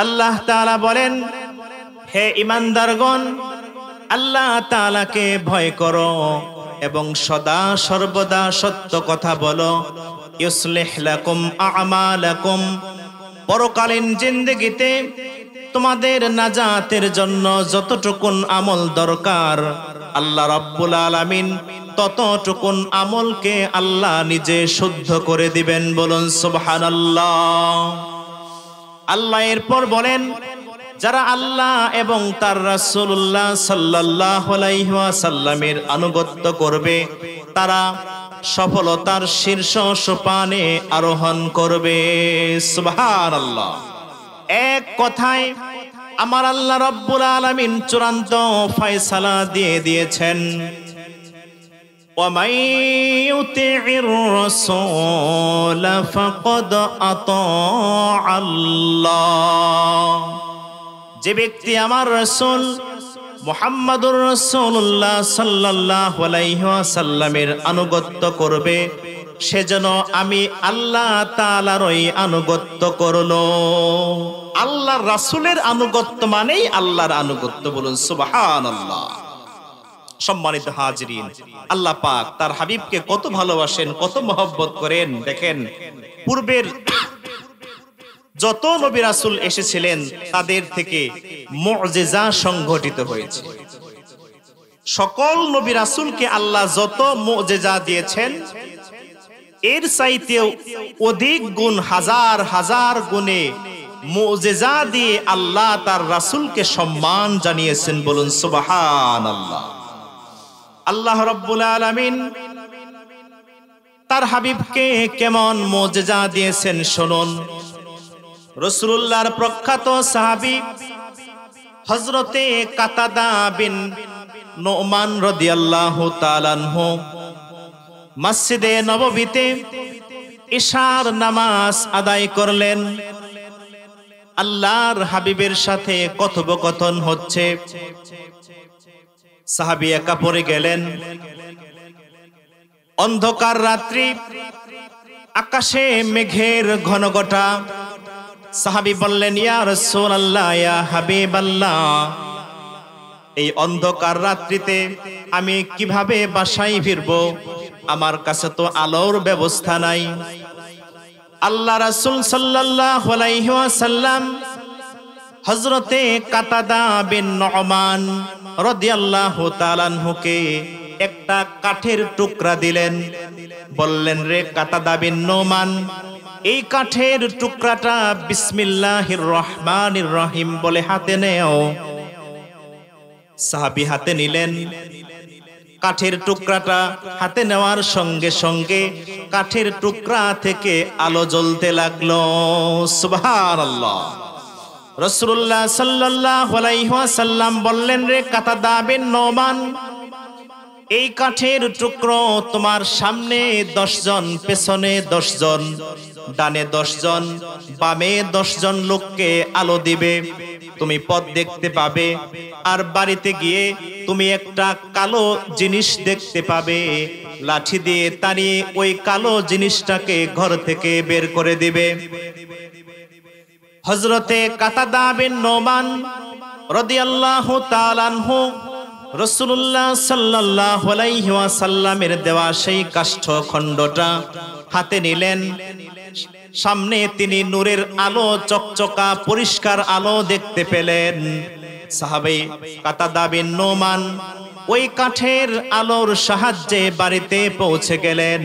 আল্লাহ তাআলা বলেন, হে ঈমানদারগণ, আল্লাহ তাআলাকে ভয় করো এবং সদা সর্বদা সত্য কথা বলো। ইউসলিহ লাকুম আ'মালাকুম, পরকালীন জিন্দেগিতে তোমাদের নাজাতের জন্য যতটুকুন আমল দরকার আল্লাহ রাব্বুল আলামিন ততটুকুন আমলকে আল্লাহ নিজে শুদ্ধ করে দিবেন। বলুন সুবহানাল্লাহ। আল্লাহ এরপর বলেন, যারা আল্লাহ এবং তার রাসূলুল্লাহ সাল্লাল্লাহু আলাইহি ওয়াসাল্লামের আনুগত্য করবে তারা সফলতার শীর্ষ সোপানে আরোহণ করবে। সুবহানাল্লাহ। এক কথায় আমার আল্লাহ রাব্বুল আলামিন চূড়ান্ত ফয়সালা দিয়ে দিয়েছেন, وَمَن يُطِعِ الرَّسُولَ فَقَدْ أَطَاعَ اللَّهَ। যে ব্যক্তি আমার রাসূল মুহাম্মদুর রাসূলুল্লাহ সাল্লাল্লাহু আলাইহি ওয়াসাল্লামের আনুগত্য করবে সে যেন আমি আল্লাহ তাআলারই আনুগত্য করলো। আল্লাহর রাসূলের আনুগত্য মানেই আল্লাহর আনুগত্য। বলুন সুবহানাল্লাহ। সম্মানিত হাজিরিন, আল্লাহ পাক তার হাবিবকে কত ভালোবাসেন, কত মহব্বত করেন। দেখেন, পূর্বের যত নবী রাসূল এসেছিলেন তাদের থেকে মুজিজা সংঘটিত হয়েছে। সকল নবী রাসূলকে আল্লাহ যত মুজিজা দিয়েছেন এর চাইতেও অধিক গুণ, হাজার হাজার গুণে মুজিজা দিয়ে আল্লাহ তার রাসূলকে সম্মান জানিয়েছেন। বলুন সুবহানাল্লাহ। আল্লাহ রাব্বুল আলামিন তার হাবিবকে কেমন মুজিজা দিয়েছেন শুনুন। রাসূলুল্লাহর প্রখ্যাত সাহাবী হযরতে কাতাদা বিন নুমান রাদিয়াল্লাহু তাআলা আনহু মসজিদে নববীতে ইশার নামাজ আদায় করলেন। আল্লাহর হাবিবের সাথে কথোপকথন হচ্ছে। সাহাবী একা পড়ে গেলেন। অন্ধকার রাত্রি, আকাশে মেঘের ঘনঘটা। সাহাবী বললেন, ইয়া রাসূলুল্লাহ, ইয়া হাবিবাল্লাহ, এই অন্ধকার রাত্রিতে আমি কিভাবে বাসায় ফিরবো? আমার কাছে তো আলোর ব্যবস্থা নাই। আল্লাহ রাসূল সাল্লাল্লাহু আলাইহি ওয়াসাল্লাম হযরতে কাতাদা বিন নুমান রাদিয়াল্লাহু তাআলা আনহুকে একটা কাঠের টুকরা দিলেন। বললেন, রে কাতাদা বিন নুমান, এই কাঠের টুকরাটা বিসমিল্লাহির রহমানির রহিম বলে হাতে নেও। সাহাবী হাতে নিলেন। কাঠের টুকরাটা হাতে নেওয়ার সঙ্গে সঙ্গে কাঠের টুকরা থেকে আলো জ্বলতে লাগলো। সুবহানাল্লাহ। রাসূলুল্লাহ সাল্লাল্লাহু আলাইহি ওয়াসাল্লাম বললেন, রে কাতাদা বিন নুমান, এই কাঠের টুকরো তোমার সামনে 10 জন, পেছনে 10 জন, ডানে 10 জন, বামে 10 জন লোককে আলো দিবে। তুমি পথ দেখতে পাবে, আর বাড়িতে গিয়ে তুমি একটা কালো জিনিস দেখতে পাবে। লাঠি দিয়ে তাড়িয়ে ওই কালো জিনিসটাকে ঘর থেকে বের করে দিবে। হযরতে কাতাদা বিন নুমান রাদিয়াল্লাহু তাআলা আনহু রাসূলুল্লাহ সাল্লাল্লাহু আলাইহি ওয়াসাল্লামের দেওয়া সেই কাষ্ঠখণ্ডটা হাতে নিলেন। সামনে তিনি নূরের আলো, চকচকা পরিষ্কার আলো দেখতে পেলেন। সাহাবী কাতাদা বিন নুমান ওই কাঠের আলোর সাহায্যে বাড়িতে পৌঁছে গেলেন।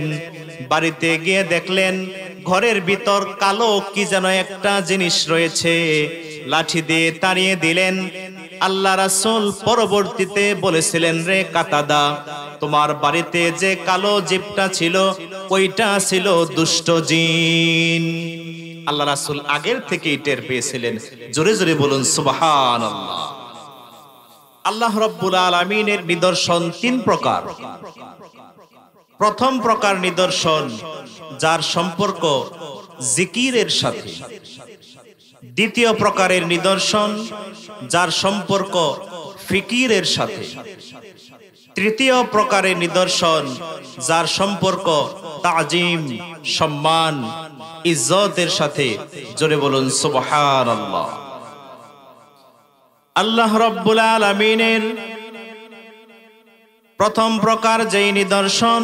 বাড়িতে গিয়ে দেখলেন ঘরের ভিতর কালো কি যেন একটা জিনিস রয়েছে। লাঠি দিয়ে তাড়িয়ে দিলেন। আল্লাহ রাসূল পরবর্তীতে বলেছিলেন, রে কাতাদা, তোমার বাড়িতে যে কালো জীবটা ছিল ওইটা ছিল দুষ্ট জিন। আল্লাহ রাসূল আগের থেকেই টের পেয়েছিলেন। জোরে জোরে বলুন সুবহানাল্লাহ। আল্লাহ রাব্বুল আলামিনের নিদর্শন 3 প্রকার। প্রথম প্রকার নিদর্শন যার সম্পর্ক জিকিরের সাথে। দ্বিতীয় প্রকারের নিদর্শন যার সম্পর্ক ফিকিরের সাথে। তৃতীয় প্রকারের নিদর্শন যার সম্পর্ক তাজিম, সম্মান, ইজ্জতের সাথে। জোরে বলুন সুবহানাল্লাহ। আল্লাহ রাব্বুল আলামিনের প্রথম প্রকার যেই নিদর্শন,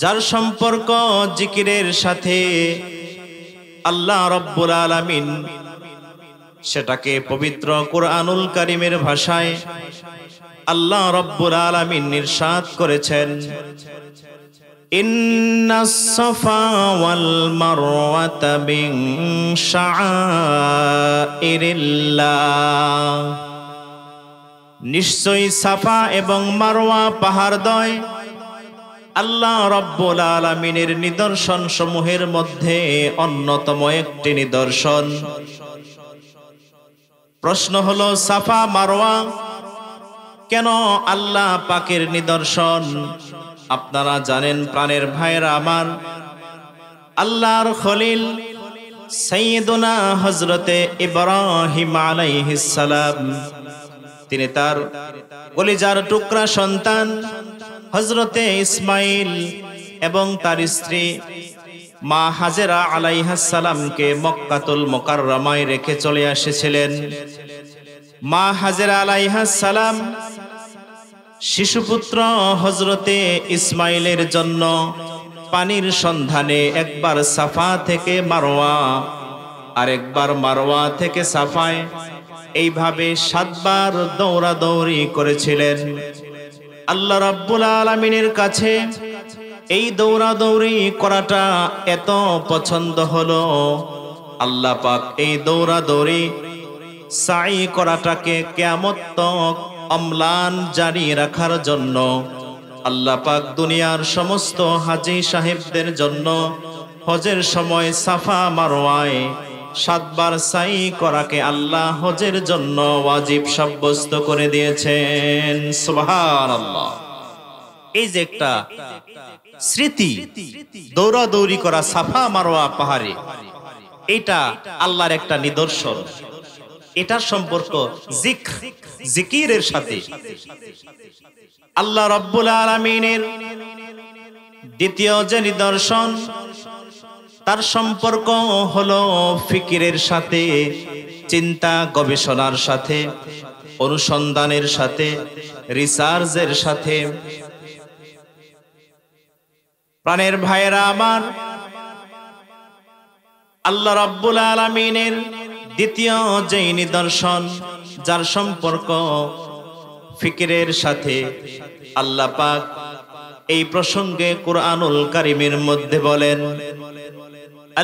যার সম্পর্ক জিকিরের সাথে, আল্লাহ রাব্বুল আলামিন সেটাকে পবিত্র কুরআনুল কারীমের ভাষায় আল্লাহ রাব্বুল আলামিন ইরশাদ করেছেন, ইন্নাস সাফা ওয়াল মারওয়াতা মিন শাআইরিল্লাহ, নিশ্চয়ই সাফা এবং মারওয়া পাহাড়দ্বয় আল্লাহ রাব্বুল আলামিনের নিদর্শন সমূহের মধ্যে অন্যতম একটি নিদর্শন। প্রশ্ন হলো, সাফা মারওয়া কেন আল্লাহ পাকের নিদর্শন? আপনারা জানেন প্রাণের ভাইরা আমার, আল্লাহর খলিল সাইয়্যিদুনা হযরতে ইব্রাহিম আলাইহিস সালাম, তিনি তার কলিজার টুকরা সন্তান হযরতে ইসমাইল এবং তার স্ত্রী মা হাজেরা আলাইহিস সালামকে মক্কাতুল মুকাররমায় রেখে চলে এসেছিলেন। মা হাজেরা আলাইহিস সালাম শিশুপুত্র হযরতে ইসমাইলের জন্য পানির সন্ধানে একবার সাফা থেকে মারওয়া আর একবার মারওয়া থেকে সাফায় এইভাবে 7 বার দৌড়াদৌড়ি করেছিলেন। আল্লাহ রাব্বুল আলামিনের কাছে এই দৌড়াদৌড়ি করাটা এত পছন্দ হলো, আল্লাহ পাক এই দৌড়াদৌড়ি সাই করাটাকে কিয়ামত তক অম্লান জারি রাখার জন্য আল্লাহ পাক দুনিয়ার সমস্ত হাজী সাহেবদের জন্য হজের সময় সাফা মারওয়ায় 7 বার সাই করাকে আল্লাহ হজের জন্য ওয়াজিব সাব্যস্ত করে দিয়েছেন। সুবহানাল্লাহ। এই যে একটা স্মৃতি, দৌড়াদৌড়ি করা সাফা মারওয়া পাহাড়ে, এটা আল্লাহর একটা নিদর্শন। এটার সম্পর্ক জিকিরের সাথে। আল্লাহ রাব্বুল আলামিনের দ্বিতীয় যে নিদর্শন, তার সম্পর্ক হলো ফিকিরের সাথে, চিন্তা গবেষণার সাথে, অনুসন্ধানের সাথে, রিসার্চের সাথে। প্রাণের ভাইয়েরা আমার, আল্লাহ রাব্বুল আলামিনের দ্বিতীয় যে নিদর্শন, যার সম্পর্ক ফিকিরের সাথে, আল্লাহ পাক এই প্রসঙ্গে কুরআনুল কারীমের মধ্যে বলেন,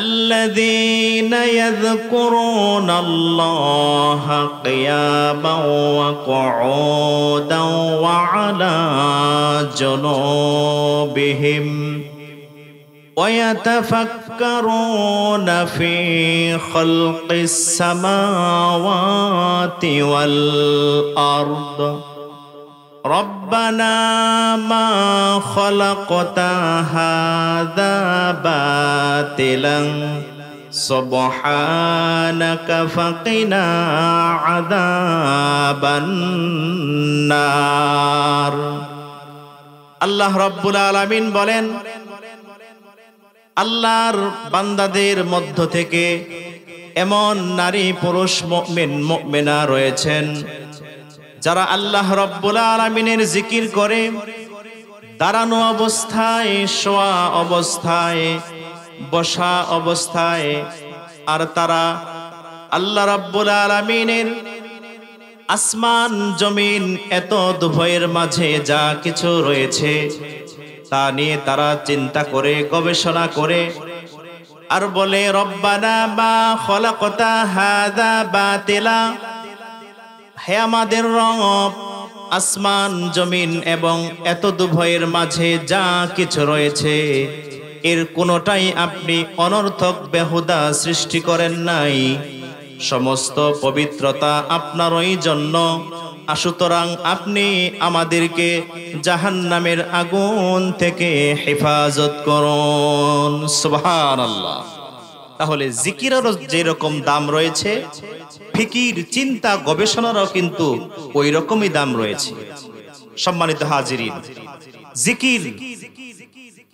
الذين يذكرون الله قياما وقعودا وعلى جنوبهم ويتفكرون في خلق السماوات والأرض ربنا ما خلقت هذا باطلا سبحانك فقنا عذاب النار। আল্লাহ রাব্বুল আলামিন বলেন, আল্লাহর বান্দাদের মধ্য থেকে এমন নারী পুরুষ মুমিন মুমিনা রয়েছেন যারা আল্লাহ রাব্বুল আলামিনের জিকির করে দাঁড়ানো অবস্থায়, শোয়া অবস্থায়, বসা অবস্থায়। আর তারা আল্লাহ রাব্বুল আলামিনের আসমান জমিন এত দুভয়ের মাঝে যা কিছু রয়েছে তা নিয়ে তারা চিন্তা করে, গবেষণা করে আর বলে, রব্বানা মা খলাকতা হাযা বাতিলা, হে আমাদের রব, আসমান জমিন এবং এত দুভয়ের মাঝে যা কিছু রয়েছে এর কোনোটাই আপনি অনর্থক বেহুদা সৃষ্টি করেন নাই, সমস্ত পবিত্রতা আপনারই জন্য। সুতরাং আপনি আমাদেরকে জাহান্নামের আগুন থেকে হেফাজত করুন। সুবহানাল্লাহ। তাহলে জিকিরেরও যেরকম দাম রয়েছে, ফিকির চিন্তা গবেষণারও কিন্তু ওই রকমই দাম রয়েছে। সম্মানিত হাজিরিন, জিকির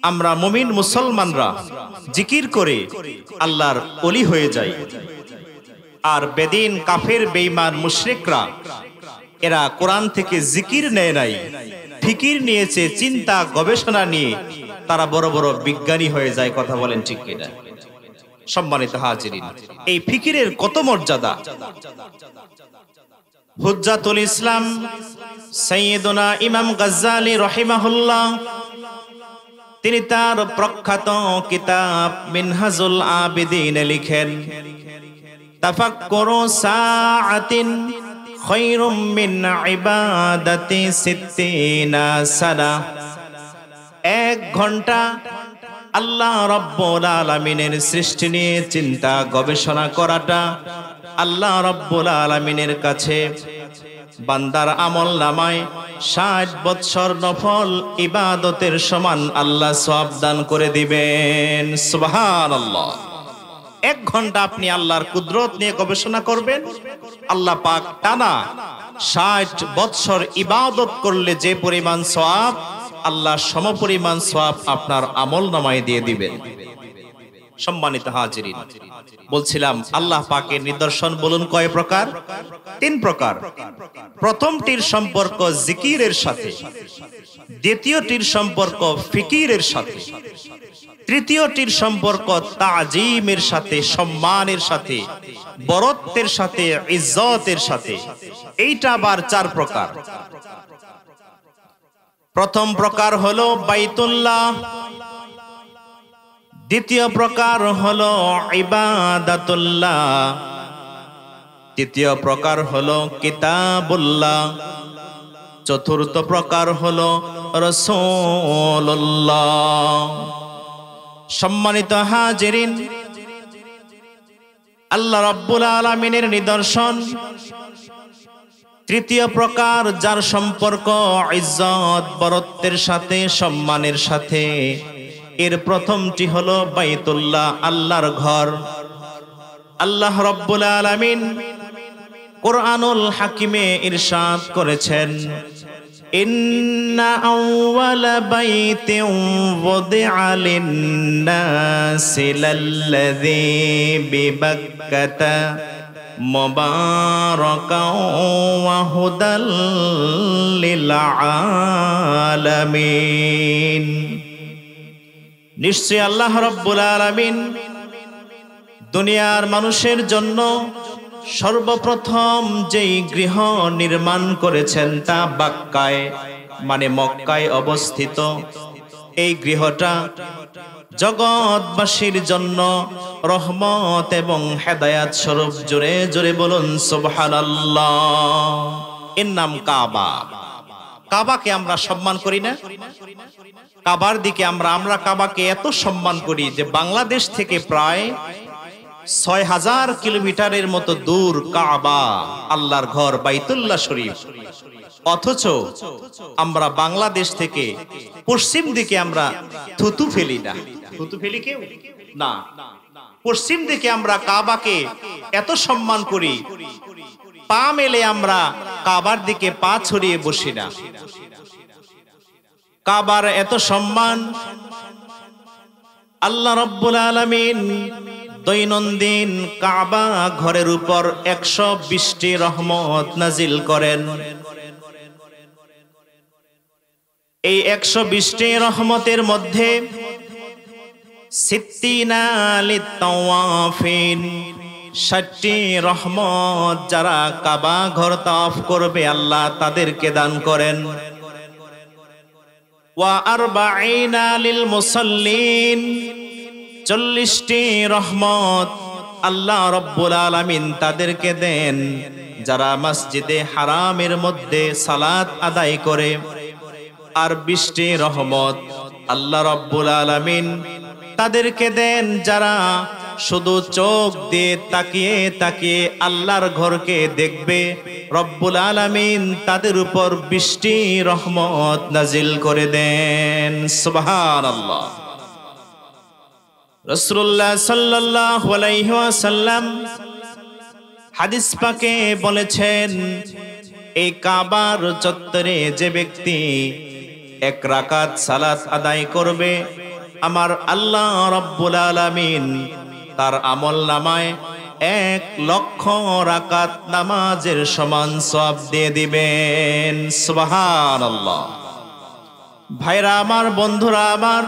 আমরা মুমিন মুসলমানরা জিকির করে আল্লাহর ওলি হয়ে যাই। আর বেদিন কাফের বেঈমান মুশরিকরা এরা কোরআন থেকে জিকির নেয় নাই, ফিকির নিয়েছে, চিন্তা গবেষণা নিয়ে তারা বড় বড় বিজ্ঞানী হয়ে যায়। কথা বলেন ঠিক কিনা? সম্মানিত হাজিরিন, এই ফিকিরের কত মর্যাদা! হুজ্জাতুল ইসলাম সাইয়্যিদুনা ইমাম গাজ্জালী রাহিমাহুল্লাহ তিনি তার প্রখ্যাত কিতাব মিনহাজুল আবিদিনে লিখেন, তাফাক্কুরু সাআতিন খায়রুম মিন ইবাদাতি সিত্তিনা সানা। 1 ঘন্টা আল্লাহ রাব্বুল আলামিনের সৃষ্টি নিয়ে চিন্তা গবেষণা করাটা আল্লাহ রাব্বুল আলামিনের কাছে বান্দার আমল নামায় 60 বৎসর নফল ইবাদতের সমান আল্লাহ সওয়াব দান করে দিবেন। সুবহানাল্লাহ। 1 ঘন্টা আপনি আল্লাহর কুদরত নিয়ে গবেষণা করবেন, আল্লাহ পাক টানা 60 বৎসর ইবাদত করলে যে পরিমাণ সওয়াব, আল্লাহ সমপরিমাণ সওয়াব আপনার আমল নামায় দিয়ে দিবেন। সম্মানিত হাজিরিন, বলছিলাম আল্লাহ পাকের নিদর্শন বলুন কয় প্রকার? 3 প্রকার। প্রথমটির সম্পর্ক জিকিরের সাথে, দ্বিতীয়টির সম্পর্ক ফিকিরের সাথে, তৃতীয়টির সম্পর্ক তাজিমের সাথে, সম্মানের সাথে, বরত্বের সাথে, ইজ্জতের সাথে। এইটা আবার 4 প্রকার। প্রথম প্রকার হলো বাইতুল্লাহ, দ্বিতীয় প্রকার হলো ইবাদাতুল্লাহ, তৃতীয় প্রকার হলো কিতাবুল্লাহ, চতুর্থ প্রকার হলো রাসূলুল্লাহ। সম্মানিত হাজিরিন, আল্লাহ রাব্বুল আলামিনের নিদর্শন তৃতীয় প্রকার, যার সম্পর্ক ইজ্জত বরত্বের সাথে, সম্মানের সাথে। এর প্রথমটি হলো বাইতুল্লাহ, আল্লাহর ঘর। আল্লাহ রাব্বুল আলামিন কুরআনুল হাকিমে ইরশাদ করেছেন, ইন্না আউওয়ালা বাইতিন ওয়াদিআ লিন-নাসি লাল্লাযী বিবাক্কাতা মুবারাকাও ওয়া হুদাল লিল আলামিন। নিশ্চয় আল্লাহ রাব্বুল আলামিন দুনিয়ার মানুষের জন্য সর্বপ্রথম যেই গৃহ নির্মাণ করেছেন তা বাক্কায় মানে মক্কায় অবস্থিত। এই গৃহটা জগৎবাসীর জন্য রহমত এবং হেদায়াত স্বরূপ। জোরে জোরে বলুন সুবহানাল্লাহ। এর নাম কাবা। কাবাকে আমরা সম্মান করি না? কাবার দিকে আমরা কাবাকে এত সম্মান করি যে বাংলাদেশ থেকে প্রায় 6000 কিলোমিটারের মতো দূর কাবা, আল্লাহর ঘর বাইতুল্লাহ শরীফ। অথচ আমরা বাংলাদেশ থেকে পশ্চিম দিকে আমরা থুতু ফেলি না। থুতু ফেলি কেউ না। পশ্চিম দিকে আমরা কাবাকে এত সম্মান করি, পা মেলে আমরা কাবার দিকে পা ছড়িয়ে বসি না। কাবার এত সম্মান, আল্লাহ রাব্বুল আলামিন দৈনন্দিন কাবা ঘরের উপর 120টি রহমত নাজিল করেন। এই 120টি রহমতের মধ্যে সিত্তিনা লিত-তাওয়াফিন, 60টি রহমত যারা কাবা ঘর তাওয়াফ করবে আল্লাহ তাদেরকে দান করেন। ওয়া আরবাঈনা লিল মুসাল্লিন, 40টি রহমত আল্লাহ রাব্বুল আলামিন তাদেরকে দেন যারা মসজিদে হারামের মধ্যে সালাত আদায় করে। আর 20টি রহমত আল্লাহ রাব্বুল আলামিন তাদেরকে দেন যারা শুধু চোখ দিয়ে তাকিয়ে তাকিয়ে আল্লাহর ঘরকে দেখবে। রব্বুল আলামিন তাদের উপর 20টি রহমত নাজিল করে দেন। সুবহানাল্লাহ। রাসূলুল্লাহ সাল্লাল্লাহু আলাইহি ওয়াসাল্লাম হাদিস পাকে বলেছেন, এই কাবার চত্বরে যে ব্যক্তি 1 রাকাত সালাত আদায় করবে, আমার আল্লাহ রাব্বুল আলামিন তার আমল নামায় 1,00,000 রাকাত নামাজের সমান সওয়াব দিয়ে দিবেন। সুবহানাল্লাহ। ভাইরা আমার, বন্ধুরা আমার,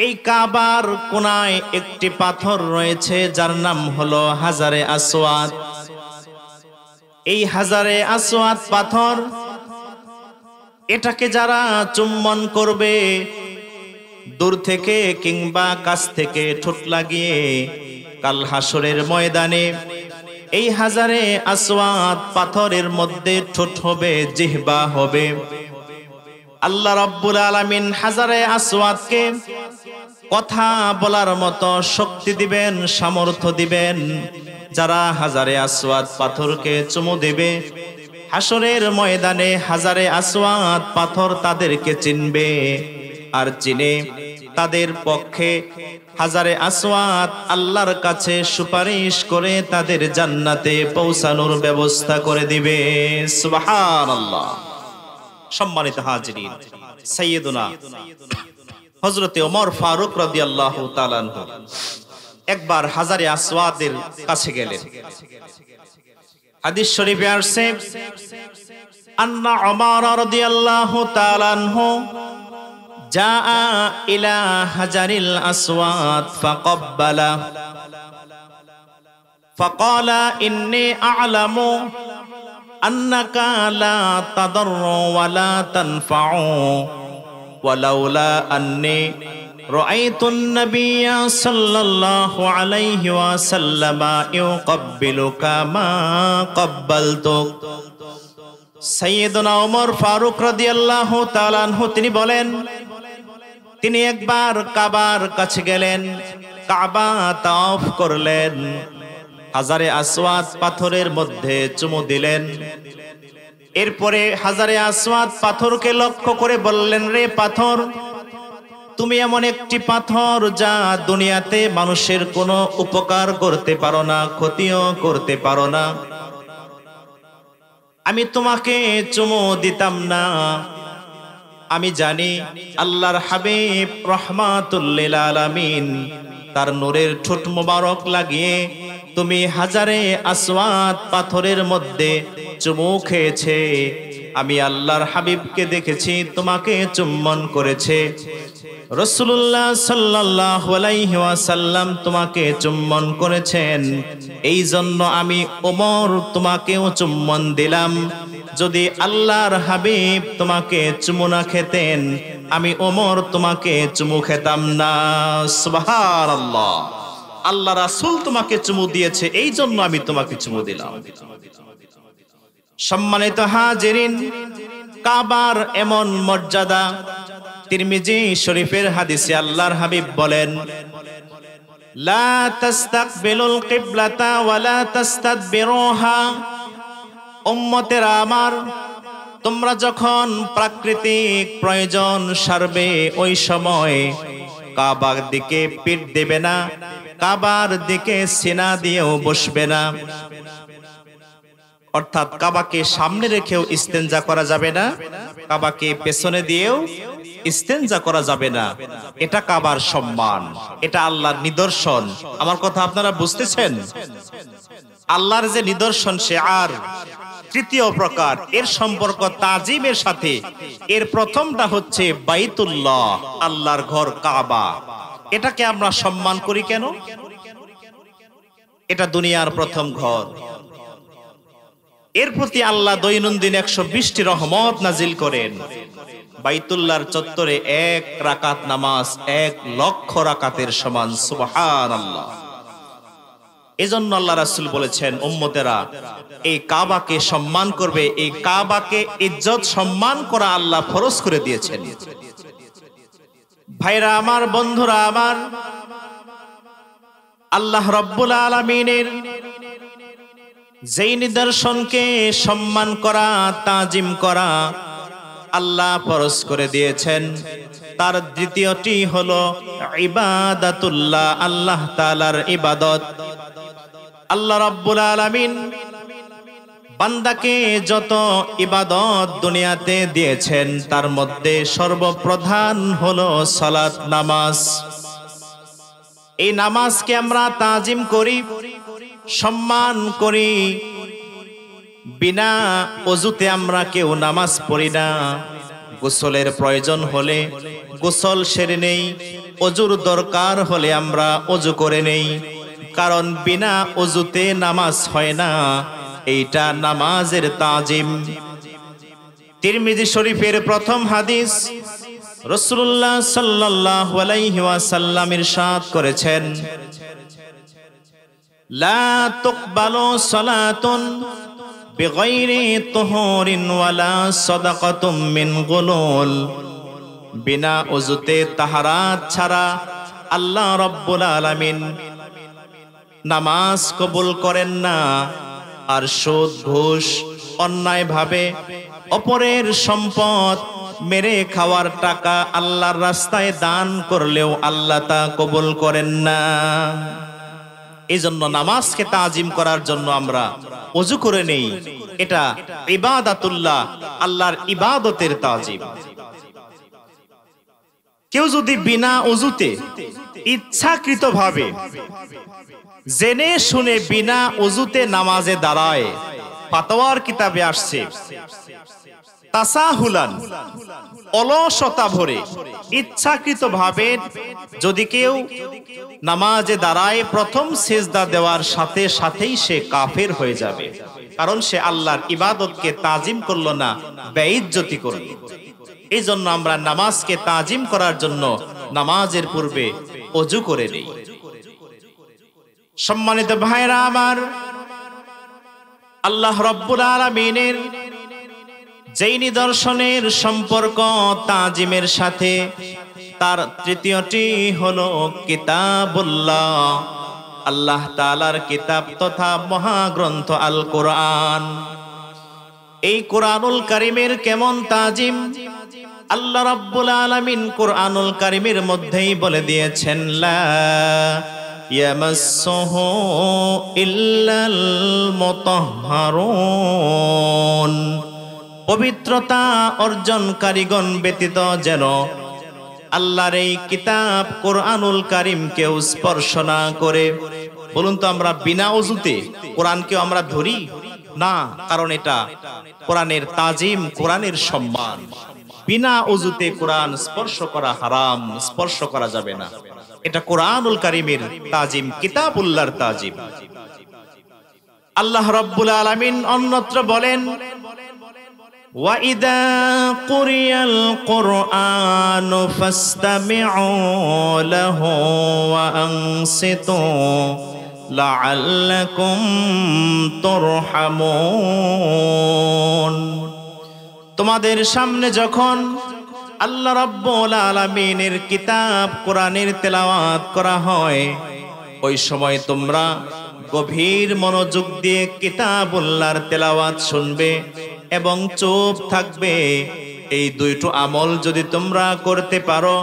এই কাবার কোনায় একটি পাথর রয়েছে যার নাম হলো হাজারে আসওয়াদ। এই হাজারে আসওয়াদ পাথর, এটাকে যারা চুম্বন করবে দূর থেকে কিংবা কাছ থেকে ঠোঁট লাগিয়ে, কাল হাসরের ময়দানে এই হাজারে আসওয়াদ পাথরের মধ্যে ঠোঁট হবে, জিহ্বা হবে। আল্লাহ রাব্বুল আলামিন হাজারে আসওয়াদকে কথা বলার মতো শক্তি দিবেন, সামর্থ্য দিবেন। যারা হাজারে আসওয়াদ পাথরকে চুমু দেবে, হাসরের ময়দানে হাজারে আসওয়াদ পাথর তাদেরকে চিনবে, আর চিনে তাদের পক্ষে হাজারে আসওয়াদ আল্লাহর কাছে সুপারিশ করে তাদের জান্নাতে পৌঁছানোর ব্যবস্থা করে দিবে। সুবহানাল্লাহ। সম্মানিত হাজিরিন, সাইয়্যিদুনা হযরতে ওমর ফারুক রাদিয়াল্লাহু তাআলা আনহু একবার হাজারে আসওয়াদের কাছে গেলেন। হাদিস শরীফে আসছে, আন্না ওমর রাদিয়াল্লাহু তাআলা আনহু জাআ ইলা হাজারিল আসওয়াদ ফাকাব্বালা ফাকালা ইন্নী আ'লামু আন্নাকা লা তাদররু ওয়া লা তানফাউ ওয়ালাউলা আন্নী রাআইতুন নাবিয়্যা সাল্লাল্লাহু আলাইহি ওয়াসাল্লাম ইউকাব্বিলুকা মা কাব্বালতুক। সাইয়্যিদুনা ওমর ফারুক রাদিয়াল্লাহু তাআলা আনহু তিনি বলেন, তিনি একবার কাবার কাছে গেলেন, কাবা তাওয়াফ করলেন, হাজারে আসওয়াদ পাথরের মধ্যে চুমু দিলেন। এরপরে হাজারে আসওয়াদ পাথরকে লক্ষ্য করে বললেন, রে পাথর, তুমি এমন একটি পাথর যা দুনিয়াতে মানুষের কোনো উপকার করতে পারো না, ক্ষতিও করতে পারো না। আমি তোমাকে চুমু দিতাম না। আমি জানি আল্লাহর হাবিব রাহমাতুল লিল আলামিন তার নূরের ঠোঁট মোবারক লাগিয়ে তুমি হাজারে আসওয়াদ পাথরের মধ্যে চুমু খেয়েছে। আমি আল্লাহর হাবিবকে দেখেছি তোমাকে চুম্বন করেছে। রাসূলুল্লাহ সাল্লাল্লাহু আলাইহি ওয়াসাল্লাম তোমাকে চুম্বন করেছেন। এই জন্য আমি ওমর তোমাকেও চুম্বন দিলাম। যদি আল্লাহর হাবিব তোমাকে চুমু না খেতেন, আমি ওমর তোমাকে চুমু খেতাম না। সুবহানাল্লাহ। আল্লাহ রাসূল তোমাকে চুমু দিয়েছে, এই জন্য আমি তোমাকে চুমু দিলাম। সম্মানিত হাজিরিন, কাবার এমন মর্যাদা। তিরমিজি শরীফের হাদিসে আল্লাহর হাবিব বলেন, লা তাস্তাকবিলুল কিবলাতা ওয়া লা তাস্তাদবিরুহা। উম্মতেরা আমার, তোমরা যখন প্রাকৃতিক প্রয়োজন সারবে ওই সময় কাবার দিকে পিঠ দেবে না, কাবার দিকে সিনা দিয়েও বসবে না। অর্থাৎ কাবাকে সামনে রেখেও ইস্তেঞ্জা করা যাবে না, কাবাকে পেছনে দিয়েও ইস্তেঞ্জা করা যাবে না। এটা কাবার সম্মান, এটা আল্লাহর নিদর্শন। আমার কথা আপনারা বুঝতেছেন? আল্লাহর যে নিদর্শন, সে আর তৃতীয় প্রকার, এর সম্পর্ক তাজিমের সাথে। এর প্রথমটা হচ্ছে বাইতুল্লাহ, আল্লাহর ঘর কাবা। এটাকে আমরা সম্মান করি কেন? এটা দুনিয়ার প্রথম ঘর। এর প্রতি আল্লাহ দৈনন্দিন 120টি রহমত নাজিল করেন। বাইতুল্লাহর চত্বরে 1 রাকাত নামাজ 1,00,000 রাকাতের সমান। সুবহানাল্লাহ। এজন্য আল্লাহ রাসূল বলেছেন, উম্মতেরা এই কাবাকে সম্মান করবে। এই কাবাকে ইজ্জত সম্মান করা আল্লাহ ফরজ করে দিয়েছেন। ভাইরা আমার, বন্ধুরা আমার, আল্লাহ রাব্বুল আলামিনের যেই নিদর্শনকে সম্মান করা, তাজিম করা আল্লাহ ফরজ করে দিয়েছেন, তার দ্বিতীয়টি হলো ইবাদাতুল্লাহ, আল্লাহ তাআলার ইবাদত। আল্লাহ রাব্বুল আলামিন বান্দাকে যত ইবাদত দুনিয়াতে দিয়েছেন তার মধ্যে সর্বপ্রধান হলো সালাত, নামাজ। এই নামাজকে আমরা তাজিম করি, সম্মান করি। বিনা ওযুতে আমরা কেউ নামাজ পড়ি না। গোসলের প্রয়োজন হলে গোসল সেরে নেই, ওযুর দরকার হলে আমরা ওযু করে নেই, কারণ বিনা ওযুতে নামাজ হয় না। এইটা নামাজের তাজিম। তিরমিজি শরীফের প্রথম হাদিস, রাসূলুল্লাহ সাল্লাল্লাহু আলাইহি ওয়াসাল্লাম ইরশাদ করেছেন, লা তুকবালু সালাতুন বিগাইরি তুহুরিন ওয়ালা সাদাকাতুম মিন গুলুল। বিনা ওযুতে তাহারাত ছাড়া আল্লাহ রাব্বুল আলামিন নামাজ কবুল করেন না। আর সুদ, ঘুষ, অন্যায়ভাবে অপরের সম্পদ মেরে খাওয়ার টাকা আল্লাহর রাস্তায় দান করলেও আল্লাহ তা কবুল করেন না। এই জন্য নামাজকে তাজিম করার জন্য আমরা ওযু করে নেই। এটা ইবাদাতুল্লাহ, আল্লাহর ইবাদতের তাজিম। কেউ যদি বিনা ওযুতে ইচ্ছাকৃতভাবে জেনে শুনে বিনা ওযুতে নামাজে দাঁড়ায়, ফাতোয়ার কিতাবে আসছে তাসাহুলান, অলসতা ভরে ইচ্ছাকৃতভাবে যদি কেউ নামাজে দাঁড়ায়, প্রথম সিজদা দেওয়ার সাথে সাথেই সে কাফের হয়ে যাবে, কারণ সে আল্লাহর ইবাদতকে তাজিম করলো না, বেইজ্জতি করলো। এই জন্য আমরা নামাজকে তাজিম করার জন্য নামাজের পূর্বে ওযু করে নেই। সম্মানিত ভাইরা আমার, আল্লাহ রাব্বুল আলামিনের যেই নিদর্শনের সম্পর্ক তাজিমের সাথে, তার তৃতীয়টি হলো কিতাবুল্লাহ, আল্লাহ তাআলার কিতাব তথা মহাগ্রন্থ আল কোরআন। এই কোরআনুল কারীমের কেমন তাজিম আল্লাহ রাব্বুল আলামিন কোরআনুল কারীমের মধ্যেই বলে দিয়েছেন, লা ইয়ামাসসুহু ইল্লাল মুতাহহারুন। পবিত্রতা অর্জনকারীগণ ব্যতীত যেন আল্লাহর এই কিতাব কোরআনুল কারীমকে স্পর্শ না করে। বলুন তো, আমরা বিনা ওযুতে কোরআনকে আমরা ধরি না, কারণ এটা কোরআনের তাজিম, কোরআনের সম্মান। বিনা ওযুতে কোরআন স্পর্শ করা হারাম, স্পর্শ করা যাবে না। এটা কোরআনুল কারীমের তাজিম, কিতাবুল্লাহর তাজিম। আল্লাহ রাব্বুল আলামিন অন্যত্র বলেন, وَإِذَا قُرِئَ الْقُرْآنُ فَاسْتَمِعُوا لَهُ وَأَنصِتُوا لَعَلَّكُمْ تُرْحَمُونَ। তোমাদের সামনে যখন আল্লাহ রাব্বুল আলামিনের কিতাব কোরআনের তেলাওয়াত করা হয়, ওই সময় তোমরা গভীর মনোযোগ দিয়ে কিতাবুল্লাহর তেলাওয়াত শুনবে এবং চুপ থাকবে। এই দুইটো আমল যদি তোমরা করতে পারো,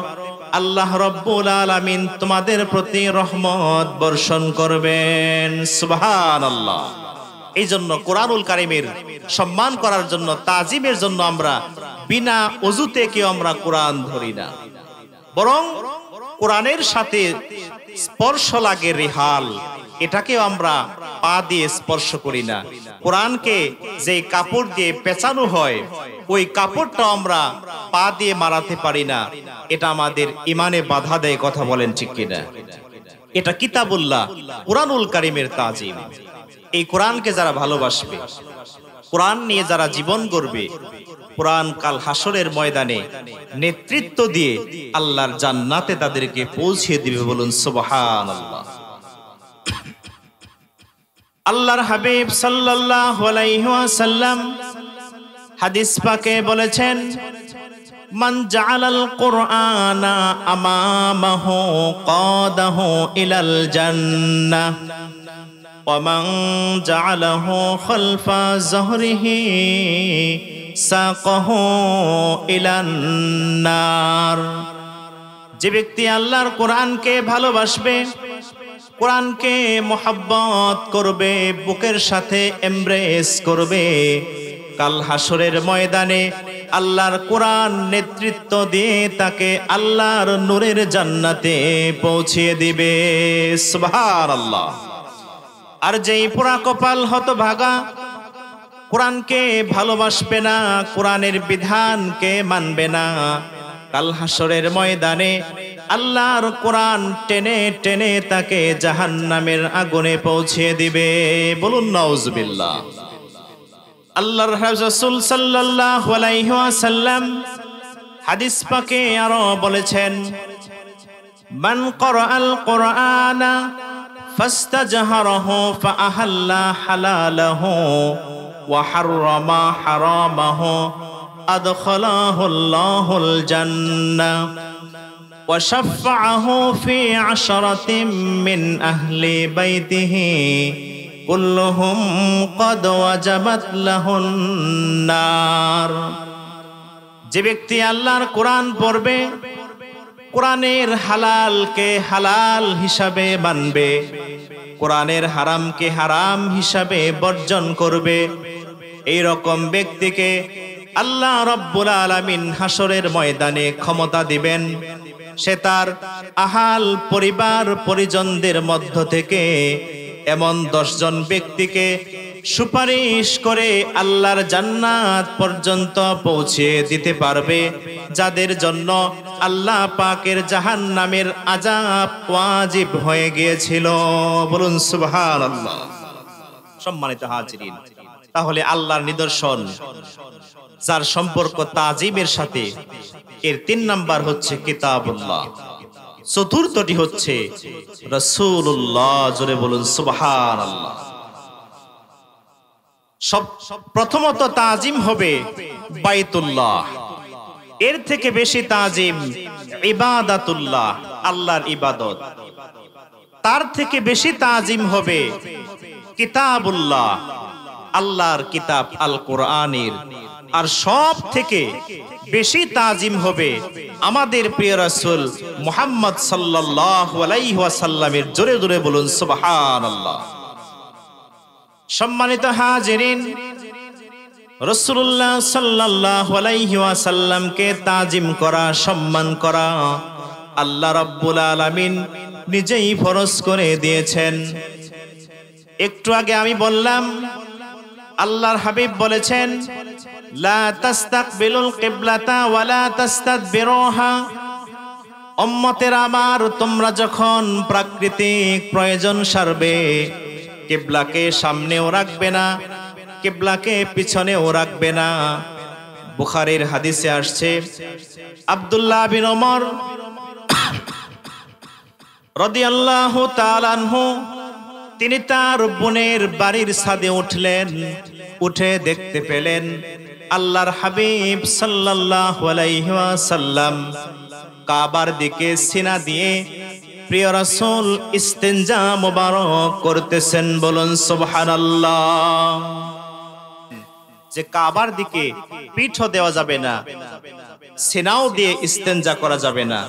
আল্লাহ রাব্বুল আলামিন তোমাদের প্রতি রহমত বর্ষণ করবেন। সুবহানাল্লাহ। এই জন্য কোরআনুল কারীমের সম্মান করার জন্য, তাজিমের জন্য আমরা বিনা ওযুতে কেউ আমরা কোরআন ধরি না, বরং কোরআনের সাথে স্পর্শ লাগে রেহাল, এটাকেও আমরা পা দিয়ে স্পর্শ করি না। কোরআনকে যে কাপড় দিয়ে পেঁচানো হয়, ওই কাপড়টা আমরা পা দিয়ে মারাতে পারি না। এটা আমাদের ইমানে বাধা দেয়। কথা বলেন ঠিক কিনা? এটা কিতাবুল্লাহ, কোরআনুল কারীমের তাজিম। এই কোরআনকে যারা ভালোবাসবে, কোরআন নিয়ে যারা জীবন গড়বে, কোরআন কাল হাসরের ময়দানে নেতৃত্ব দিয়ে আল্লাহর জান্নাতে তাদেরকে পৌঁছে দিবে। বলুন সুবহানাল্লাহ। আল্লাহর হাবিব সাল্লাল্লাহু আলাইহি ওয়াসাল্লাম হাদিস পাকে বলেছেন, মান জাআলাল কুরআনা আমামাহু কাদাহু ইলাল জান্নাহ ওয়া মান জাআলাহু খালফা যহরিহি সাকাহু ইলান নার। যে ব্যক্তি আল্লাহর কোরআনকে ভালোবাসবে, কোরআনকে মোহাব্বত করবে, বুকের সাথে এমব্রেস করবে, কাল হাসরের ময়দানে আল্লাহর কোরআন নেতৃত্ব দিয়ে তাকে আল্লাহর নূরের জান্নাতে পৌঁছিয়ে দিবে। সুবহানাল্লাহ। আর যেই পোড়া কপাল হতভাগা, কোরআনকে ভালোবাসবে না, কোরআনের বিধানকে মানবে না, কাল হাসরের ময়দানে আল্লাহর কোরআন টেনে টেনে তাকে জাহান্নামের আগুনে পৌঁছিয়ে দিবে। বলুন নাউজুবিল্লাহ। আল্লাহর রাসূল সাল্লাল্লাহু আলাইহি ওয়াসাল্লাম হাদিস পাকে আরো বলেছেন, মান ক্বরাআল কুরআনা ফাস্তাজহারাহু ফাআহাল্লা হালালাহু ওয়া হাররামা হারামাহু আদখালাহুল্লাহুল জান্নাহ ওয়া শাফাআহু ফি আশরাতিন মিন আহলি বাইতিহি কুল্লুহুম ক্বাদ ওয়াজাবাত লাহুন নার। যে ব্যক্তি আল্লাহর কোরআন পড়বে, কোরআনের হালালকে হালাল হিসাবে মানবে, কোরআনের হারামকে হারাম হিসাবে বর্জন করবে, এই রকম ব্যক্তিকে আল্লাহ রাব্বুল আলামিন হাসরের ময়দানে ক্ষমতা দিবেন। সে তার আহাল পরিবার পরিজনদের মধ্য থেকে এমন 10 জন ব্যক্তিকে সুপারিশ করে আল্লাহর জান্নাত পর্যন্ত পৌঁছে দিতে পারবে, যাদের জন্য আল্লাহ পাকের জাহান্নামের আযাব ওয়াজিব হয়ে গিয়েছিল। বলুন সুবহানাল্লাহ। সম্মানিত হাজিরিন, তাহলে আল্লাহর নিদর্শন যার সম্পর্ক তাজিমের সাথে, এর 3 নাম্বার হচ্ছে কিতাবুল্লাহ, চতুর্থটি হচ্ছে রাসূলুল্লাহ। জোরে বলুন সুবহানাল্লাহ। প্রথমত তাজিম হবে বাইতুল্লাহ, এর থেকে বেশি তাজিম ইবাদাতুল্লাহ, আল্লাহর ইবাদত। তার থেকে বেশি তাজিম হবে কিতাবুল্লাহ, আল্লাহর কিতাব আল কোরআনের। আর সব থেকে বেশি তাজিম হবে আমাদের প্রিয় রাসূল মুহাম্মদ সাল্লাল্লাহু আলাইহি ওয়াসাল্লামের। জোরে জোরে বলুন সুবহানাল্লাহ। সম্মানিত হাজিরিন, রাসূলুল্লাহ সাল্লাল্লাহু আলাইহি ওয়াসাল্লামকে তাজিম করা, সম্মান করা আল্লাহ রাব্বুল আলামিন নিজেই ফরজ করে দিয়েছেন। একটু আগে আমি বললাম, আল্লাহর হাবিব বলেছেন, লা তাস্তাকবিলুল কিবলাতা ওয়ালা তাস্তাদবিরুহা। উম্মতের আমার, তোমরা যখন প্রাকৃতিক প্রয়োজন সারবে, কিবলাকে সামনেও রাখবে না, কিবলাকে পিছনেও রাখবে না। বুখারীর হাদিসে আসছে, আব্দুল্লাহ বিন ওমর রাদিয়াল্লাহু তাআলা আনহু, তিনি তার বোনের বাড়ির ছাদে উঠলেন। উঠে দেখতে পেলেন আল্লাহর হাবিব সাল্লাল্লাহু আলাইহি ওয়াসাল্লাম কাবার দিকে সিনা দিয়ে প্রিয় রাসূল ইস্তেনজা মোবারক করতেছেন। বলুন সুবহানাল্লাহ। যে কাবার দিকে পিঠও দেওয়া যাবে না, সিনাও দিয়ে ইস্তেনজা করা যাবে না।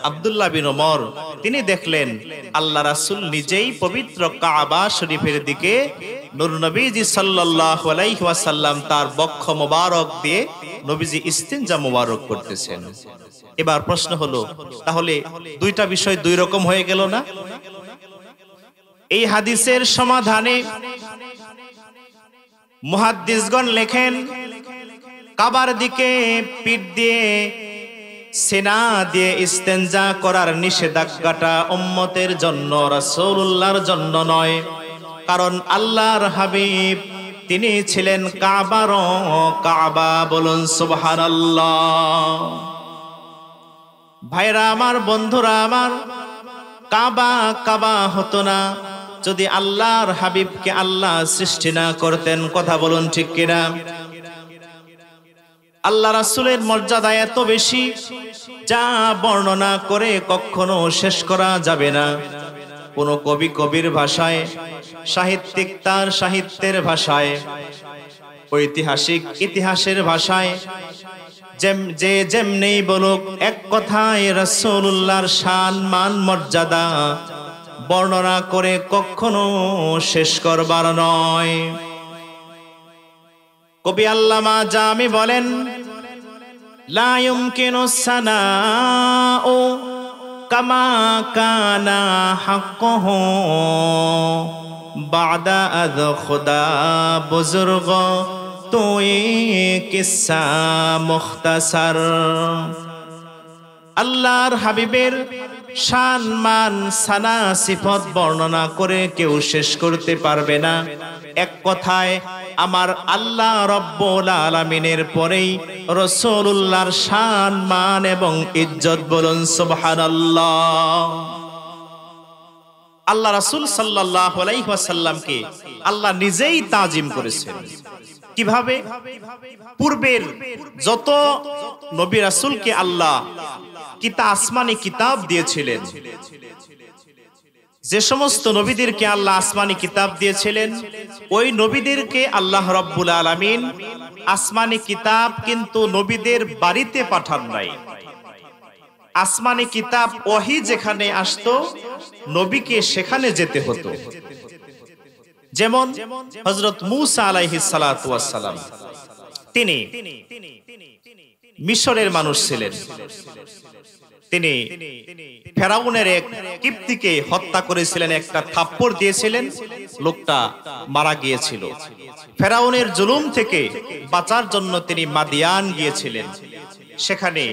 আব্দুল্লাহ বিন ওমর তিনি দেখলেন আল্লাহ রাসূল নিজেই পবিত্র কাবা শরীফের দিকে নূর নবীজি সাল্লাল্লাহু আলাইহি ওয়াসাল্লাম তার বক্ষ মোবারক দিয়ে নবীজি ইস্তেনজা মোবারক করতেছেন। এবার প্রশ্ন হলো, তাহলে দুইটা বিষয় দুই রকম হয়ে গেল না? এই হাদিসের সমাধানে মুহাদ্দিসগণ লেখেন, কাবার দিকে পিঠ দিয়ে সিনা দিয়ে ইস্তেনজা করার নিষেধাজ্ঞাটা উম্মতের জন্য, রাসূলুল্লাহর জন্য নয়। কারণ আল্লাহর হাবিব তিনি ছিলেন কাবার কাবা। বলুন সুবহানাল্লাহ। ভাইরা আমার, বন্ধুরা আমার, কাবা কাবা হতো না যদি আল্লাহর হাবিবকে আল্লাহ সৃষ্টি না করতেন। কথা বলুন ঠিক কিনা? আল্লাহ রাসূলের মর্যাদা এত বেশি, যা বর্ণনা করে কখনো শেষ করা যাবে না। কোন কবি কবির ভাষায়, সাহিত্যিক তার সাহিত্যের ভাষায়, ঐতিহাসিক ইতিহাসের ভাষায়, যে যেমনি বলুক, এক কথায় রাসূলুল্লাহর শান মান মর্যাদা বর্ণনা করে কখনো শেষ করবার নয়। কবি আল্লামা জামি বলেন, লা ইউমকিনু সানাউ কামা কানা হাক্কুহু বাদা আদ খুদা বুজুর্গ তুই কিসসা মুখতাসার। আল্লাহর হাবিবের শান মান সানা সিফত বর্ণনা করে কেউ শেষ করতে পারবে না। এক কথায় আমার আল্লাহ রব্বুল আলামিনের পরেই রাসূলুল্লাহর শান মান এবং ইজ্জত বলুন সুবহানাল্লাহ। আল্লাহ রাসূল সাল্লাল্লাহু আলাইহি ওয়াসাল্লামকে আল্লাহ নিজেই তাজিম করেছেন। কিভাবে? পূর্বের যত নবী রাসূলকে আল্লাহ আসমানি কিতাব দিয়েছিলেন, যে সমস্ত নবীদেরকে আল্লাহ আসমানি কিতাব দিয়েছিলেন, ওই নবীদেরকে আল্লাহ রাব্বুল আলামিন আসমানি কিতাব কিন্তু নবীদের বাড়িতে পাঠান নাই। আসমানি কিতাব ওহী যেখানে আসতো নবীকে সেখানে যেতে হতো। যেমন হযরত মূসা আলাইহিস সালাতু ওয়াস সালাম, তিনি মিশরের মানুষ ছিলেন। তিনি ফেরাউনের এক কিপ্তিকে হত্যা করেছিলেন, একটা থাপ্পড় দিয়েছিলেন, লোকটা মারা গিয়েছিল। ফেরাউনের জুলুম থেকে বাঁচার জন্য তিনি মাদিয়ান গিয়েছিলেন। সেখানে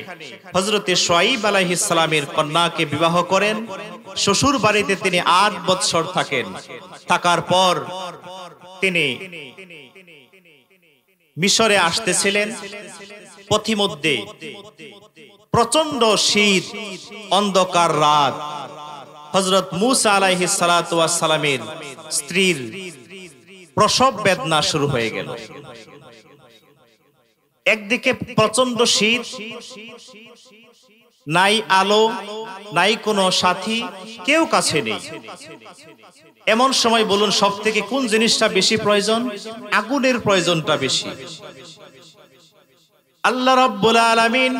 হযরতে শুআয়ব আলাইহিস সালামের কন্যাকে বিবাহ করেন। শ্বশুর বাড়িতে তিনি ৮ বৎসর থাকেন। থাকার পর তিনি মিশরে আসতেছিলেন। পথিমধ্যে প্রচন্ড শীত, অন্ধকার রাত। হযরত মূসা আলাইহিস সালাতু ওয়াস সালামের স্ত্রীর প্রসব বেদনা শুরু হয়ে গেল। একদিকে প্রচন্ড শীত, নাই আলো, নাই কোনো সাথী, কেউ কাছে নেই। এমন সময় বলুন সবথেকে কোন জিনিসটা বেশি প্রয়োজন? আগুনের প্রয়োজনটা বেশি। আল্লাহ রাব্বুল আলামিন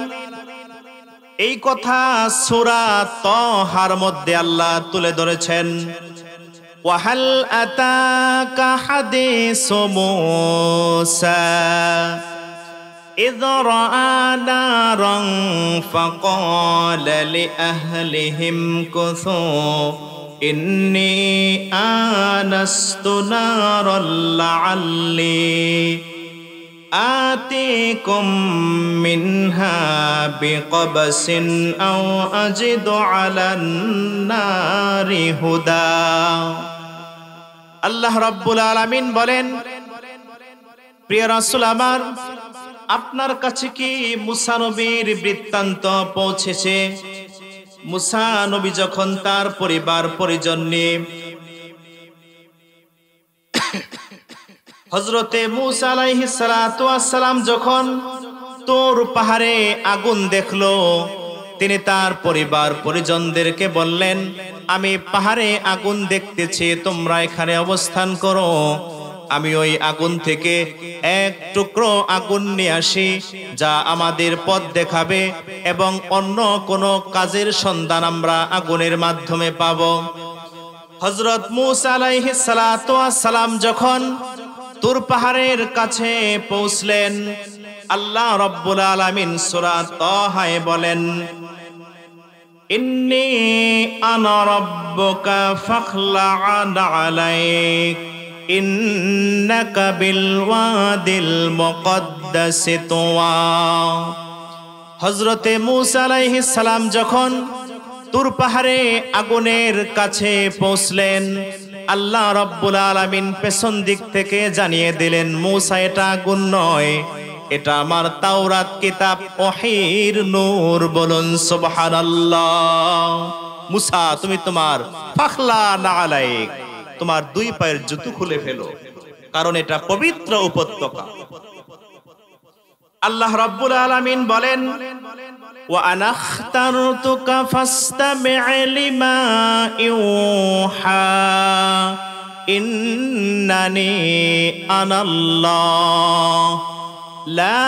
এই কথা সূরা তাহার মধ্যে আল্লাহ তুলে ধরেছেন। ওয়াহাল আতাকা হাদিসু মূসা إذ رأى نارا فقال لأهلهم كثوا إني آنست نارا لعلي آتيكم منها بقبس أو أجد على النار هدى। আল্লাহ রাব্বুল আলামিন বলেন, প্রিয় রাসূল আমার, আপনার কাছে কি মূসা নবীর বৃত্তান্ত পৌঁছেছে? মূসা নবী যখন তার পরিবার পরিজন নিয়ে হযরতে মূসা আলাইহিস সালাতু ওয়াস সালাম যখন তুর পাহাড়ে আগুন দেখলো, তিনি তার পরিবার পরিজনদেরকে বললেন, আমি পাহাড়ে আগুন দেখতেছি, তোমরা এখানে অবস্থান করো। আমি ওই আগুন থেকে এক টুকরো আগুন নিয়ে আসি, যা আমাদের পথ দেখাবে এবং অন্য কোনো কাজের সন্ধান আমরা আগুনের মাধ্যমে পাব। হযরত মূসা আলাইহিস সালাতু ওয়াস সালাম যখন তুর পাহাড়ের কাছে পৌঁছলেন, আল্লাহ রাব্বুল আলামিন সূরা তাহায় বলেন, ইন্নী আনা রাব্বুকা ফাখলা'আন আলাইক ইন্নাকা বিল ওয়াদিল মুকদ্দাসি তুওয়া। হযরতে মূসা আলাইহিস সালাম যখন তুর পাহাড়ে আগুনের কাছে পৌঁছলেন, আল্লাহ রাব্বুল আলামিন পেছন দিক থেকে জানিয়ে দিলেন, মূসা এটা আগুন নয়, এটা আমার তাওরাত কিতাব ওহীর নূর। বলুন সুবহানাল্লাহ। মূসা তুমি তোমার ফাখলা'আন আলাইক, তোমার 2 পায়ের জুতো খুলে ফেলো, কারণ এটা পবিত্র উপত্যকা। আল্লাহ রাব্বুল আলামিন বলেন, ওয়া আনা আখতারতুকা ফাসতামি' লিমা ইউহা ইন্নানি আনাল্লাহ লা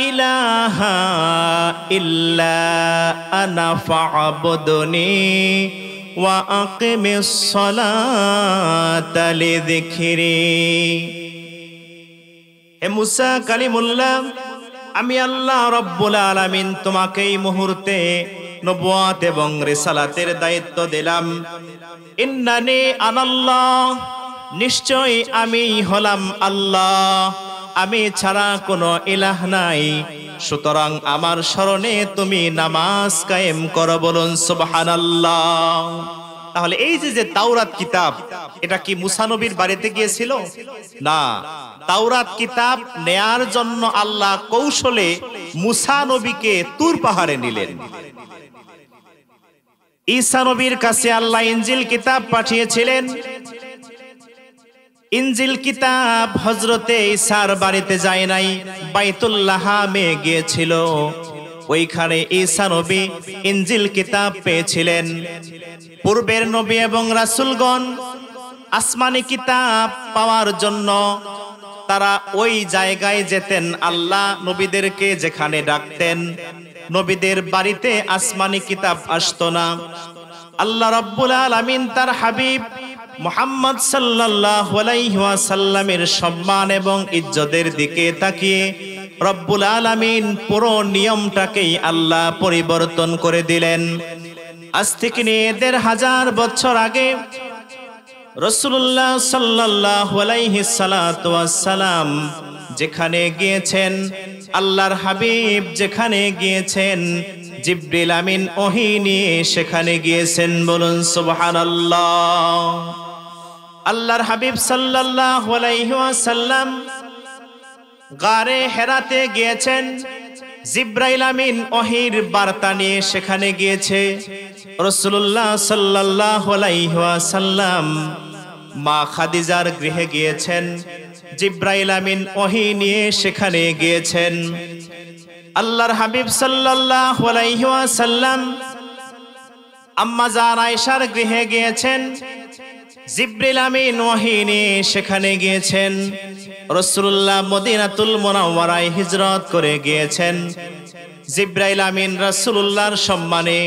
ইলাহা ইল্লা আনা ফা'বুদনি ওয়া আকিমিস সালাতা লিযিকরি। হে মূসা কালিমুল্লাহ, আমি আল্লাহ রব্বুল আলামিন তোমাকে এই মুহূর্তে নবুয়ত এবং রিসালাতের দায়িত্ব দিলাম। ইন্নানি আনাল্লাহ, নিশ্চয় আমি হলাম আল্লাহ, আমি ছাড়া কোনো ইলাহ নাই, সুতরাং আমার স্মরণে তুমি নামাজ কায়েম করো, বলুন সুবহানাল্লাহ। তাহলে এই যে তাওরাত কিতাব, এটা কি মুসা নবীর বাড়িতে গিয়েছিল? না, তাওরাত কিতাব নেয়ার জন্য আল্লাহ কৌশলে মুসা নবীকে তুর পাহাড়ে নিলেন। ঈসা নবীর কাছে আল্লাহ ইনজিল কিতাব পাঠিয়েছিলেন। ইনজিল কিতাব হযরতে ঈসার বাড়িতে যায় নাই, বাইতুল্লাহামে গিয়েছিল। ওইখানে ঈসা নবী ইনজিল কিতাব পেয়েছিলেন। পূর্বের নবী এবং রাসূলগণ আসমানি কিতাব পাওয়ার জন্য তারা ওই জায়গায় যেতেন। আল্লাহ নবীদেরকে যেখানে ডাকতেন, নবীদের বাড়িতে আসমানি কিতাব আসতো না। আল্লাহ রাব্বুল আলামিন তার হাবিব মুহাম্মদ সাল্লাল্লাহু আলাইহি ওয়াসাল্লামের সম্মান এবং ইজ্জতের দিকে তাকিয়ে রব্বুল আলামিন পুরো নিয়মটাকেই আল্লাহ পরিবর্তন করে দিলেন। আজ থেকে নিয়ে ১৫০০ বছর আগে রাসূলুল্লাহ সাল্লাল্লাহু আলাইহি সাল্লাতু ওয়াসসালাম যেখানে গিয়েছেন, আল্লাহর হাবিব যেখানে গিয়েছেন, জিবরিল আমিন ওহী নিয়ে সেখানে গিয়েছেন, বলুন সুবহানাল্লাহ। আল্লাহর হাবিব সাল্লাল্লাহু আলাইহি ওয়াসাল্লাম গারে হেরাতে গিয়েছেন, জিবরাইল আমিন ওহীর বার্তা নিয়ে সেখানে গিয়েছে। রাসূলুল্লাহ সাল্লাল্লাহু আলাইহি ওয়াসাল্লাম মা খাদিজার গৃহে গিয়েছেন, জিবরাইল আমিন ওহী নিয়ে সেখানে গিয়েছেন। আল্লাহর হাবিব সাল্লাল্লাহু আলাইহি ওয়াসাল্লাম আম্মা জান আয়েশার গৃহে গিয়েছেন, জিবরিল আমিন ওহী নিয়ে সেখানে গিয়েছেন। রাসূলুল্লাহ মদিনাতুল মুনাওয়ারায় হিজরত করে গিয়েছেন, জিবরাইল আমিন রাসূলুল্লাহর সম্মানে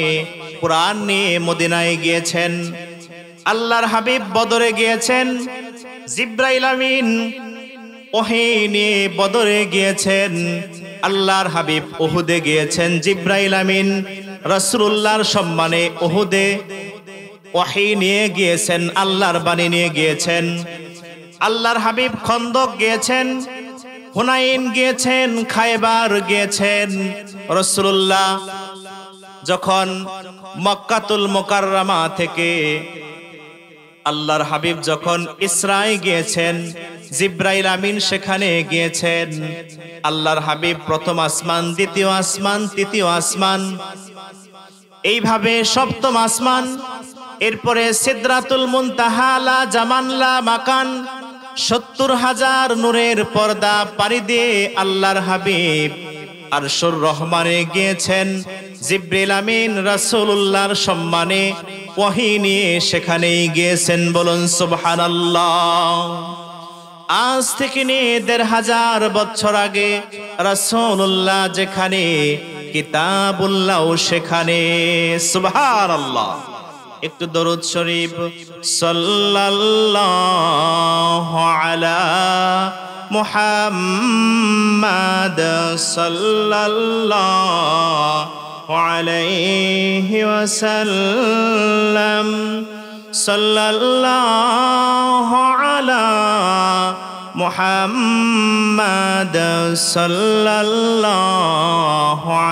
কুরআন নিয়ে মদিনায় গিয়েছেন। আল্লাহর হাবিব বদরে গিয়েছেন, জিবরাইল আমিন ওহী নিয়ে বদরে গিয়েছেন। আল্লাহর হাবিব উহুদে গিয়েছেন, জিবরাইল আমিন রাসূলুল্লাহর সম্মানে উহুদে ওহী নিয়ে গিয়েছেন, আল্লাহর বাণী নিয়ে গিয়েছেন। আল্লাহর হাবিব খন্দক গিয়েছেন, হুনাইন গিয়েছেন, খায়বার গিয়েছেন। রাসূলুল্লাহ যখন মক্কাতুল মুকাররমা থেকে আল্লাহর হাবিব যখন ইসরায়ে গিয়েছেন, জিবরাইল আমিন সেখানে গিয়েছেন। আল্লাহর হাবিব প্রথম আসমান, দ্বিতীয় আসমান, তৃতীয় আসমান, এইভাবে সপ্তম আসমান, এরপরে সিদরাতুল মুনতাহা, লা জামান লা মাকান, ৭০,০০০ নূরের পর্দা পাড়ি দিয়ে আল্লাহর হাবিব আরশুর রহমানে গিয়েছেন। জিবরিল আমিন রাসূলুল্লাহর সম্মানে ওহী নিয়ে সেখানেই গিয়েছেন, বলুন সুবহানাল্লাহ। আজ থেকে নিয়ে ১৫০০ বছর আগে রাসূলুল্লাহ যেখানে, কিতাবুল্লাহ সেখানে, সুবহানাল্লাহ। একটু দরুদ শরীফ, সাল্লাল্লাহু আলা মুহাম্মাদ সাল্লাল্লাহু আলাইহি ওয়াসাল্লাম, সাল্লাল্লাহু আলা মুহাম্মাদ সাল্লাল্লাহু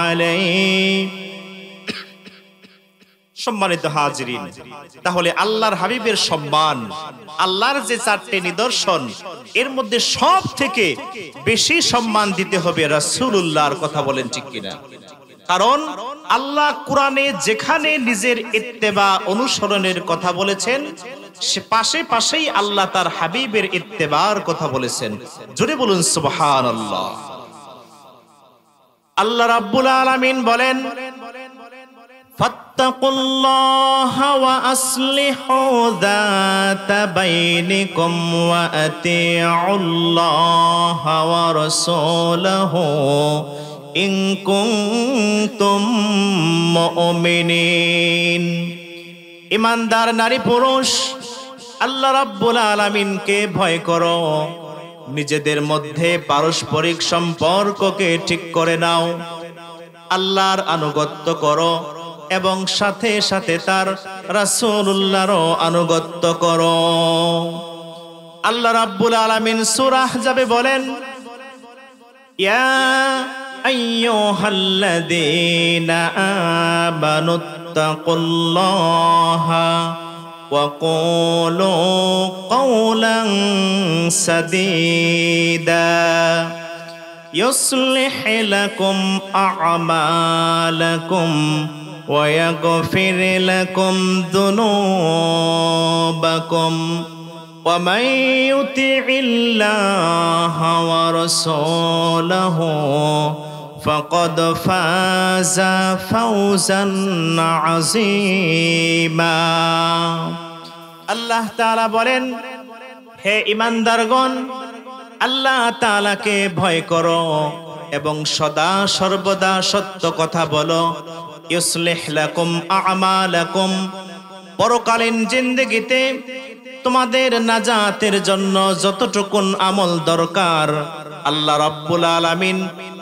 আলাইহি। সম্মানিত হাজিরিন, তাহলে আল্লাহর হাবিবের সম্মান, আল্লাহর যে ৪টি নিদর্শন, এর মধ্যে সব থেকে বেশি সম্মান দিতে হবে রাসূলুল্লাহর কথা, বলেন ঠিক কিনা? কারণ আল্লাহ কোরআনে যেখানে নিজের ইত্তেবা অনুসরণের কথা বলেছেন, সে পাশে পাশেই আল্লাহ তার হাবিবের ইত্তেবার কথা বলেছেন। জোরে বলুন সুবহানাল্লাহ। আল্লাহ রাব্বুল আলামিন বলেন, ফাত্তাকুল্লাহা ওয়া আসলিহু যাতা বাইনিকুম ওয়া আতিউল্লাহা ওয়া রাসূলাহু ইন কুনতুম মুমিনিন। ঈমানদার নারী পুরুষ, আল্লাহ রাব্বুল আলামিনকে ভয় করো, নিজেদের মধ্যে পারস্পরিক সম্পর্ককে ঠিক করে নাও, আল্লাহর আনুগত্য করো এবং সাথে সাথে তার রাসূলুল্লাহরও আনুগত্য করো। আল্লাহ রাব্বুল আলামিন সূরা আহজাবে বলেন, ইয়া আইয়ুহাল্লাযীনা আমানুত্তাকুল্লাহা ওয়া কুলু কওলান সাদীদা يصلح لكم أعمالكم ويغفر لكم ذنوبكم ومن يطع الله ورسوله فقد فاز فوزا عظيما। আল্লাহ তাআলা বলেন, হে ঈমানদারগণ, আল্লাহ তাআলাকে ভয় করো এবং সদা সর্বদা সত্য কথা বলো। ইউসলিহ লাকুম আ'মালাকুম, পরকালীন জিন্দেগিতে তোমাদের নাজাতের জন্য যতটুকুন আমল দরকার আল্লাহ রাব্বুল আলামিন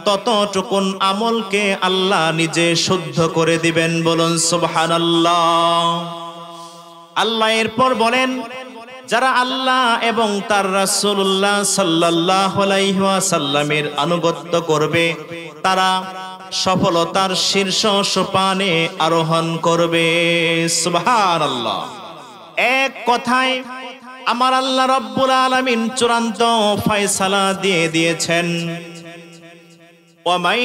ততটুকুন আমলকে আল্লাহ নিজে শুদ্ধ করে দিবেন। বলুন সুবহানাল্লাহ। আল্লাহ এরপর বলেন, যারা আল্লাহ এবং তার রাসূলুল্লাহ সাল্লাল্লাহু আলাইহি ওয়াসাল্লামের আনুগত্য করবে তারা সফলতার শীর্ষ সোপানে আরোহণ করবে। সুবহানাল্লাহ। এক কথায় আমার আল্লাহ রাব্বুল আলামিন চূড়ান্ত ফয়সালা দিয়ে দিয়েছেন, وَمَن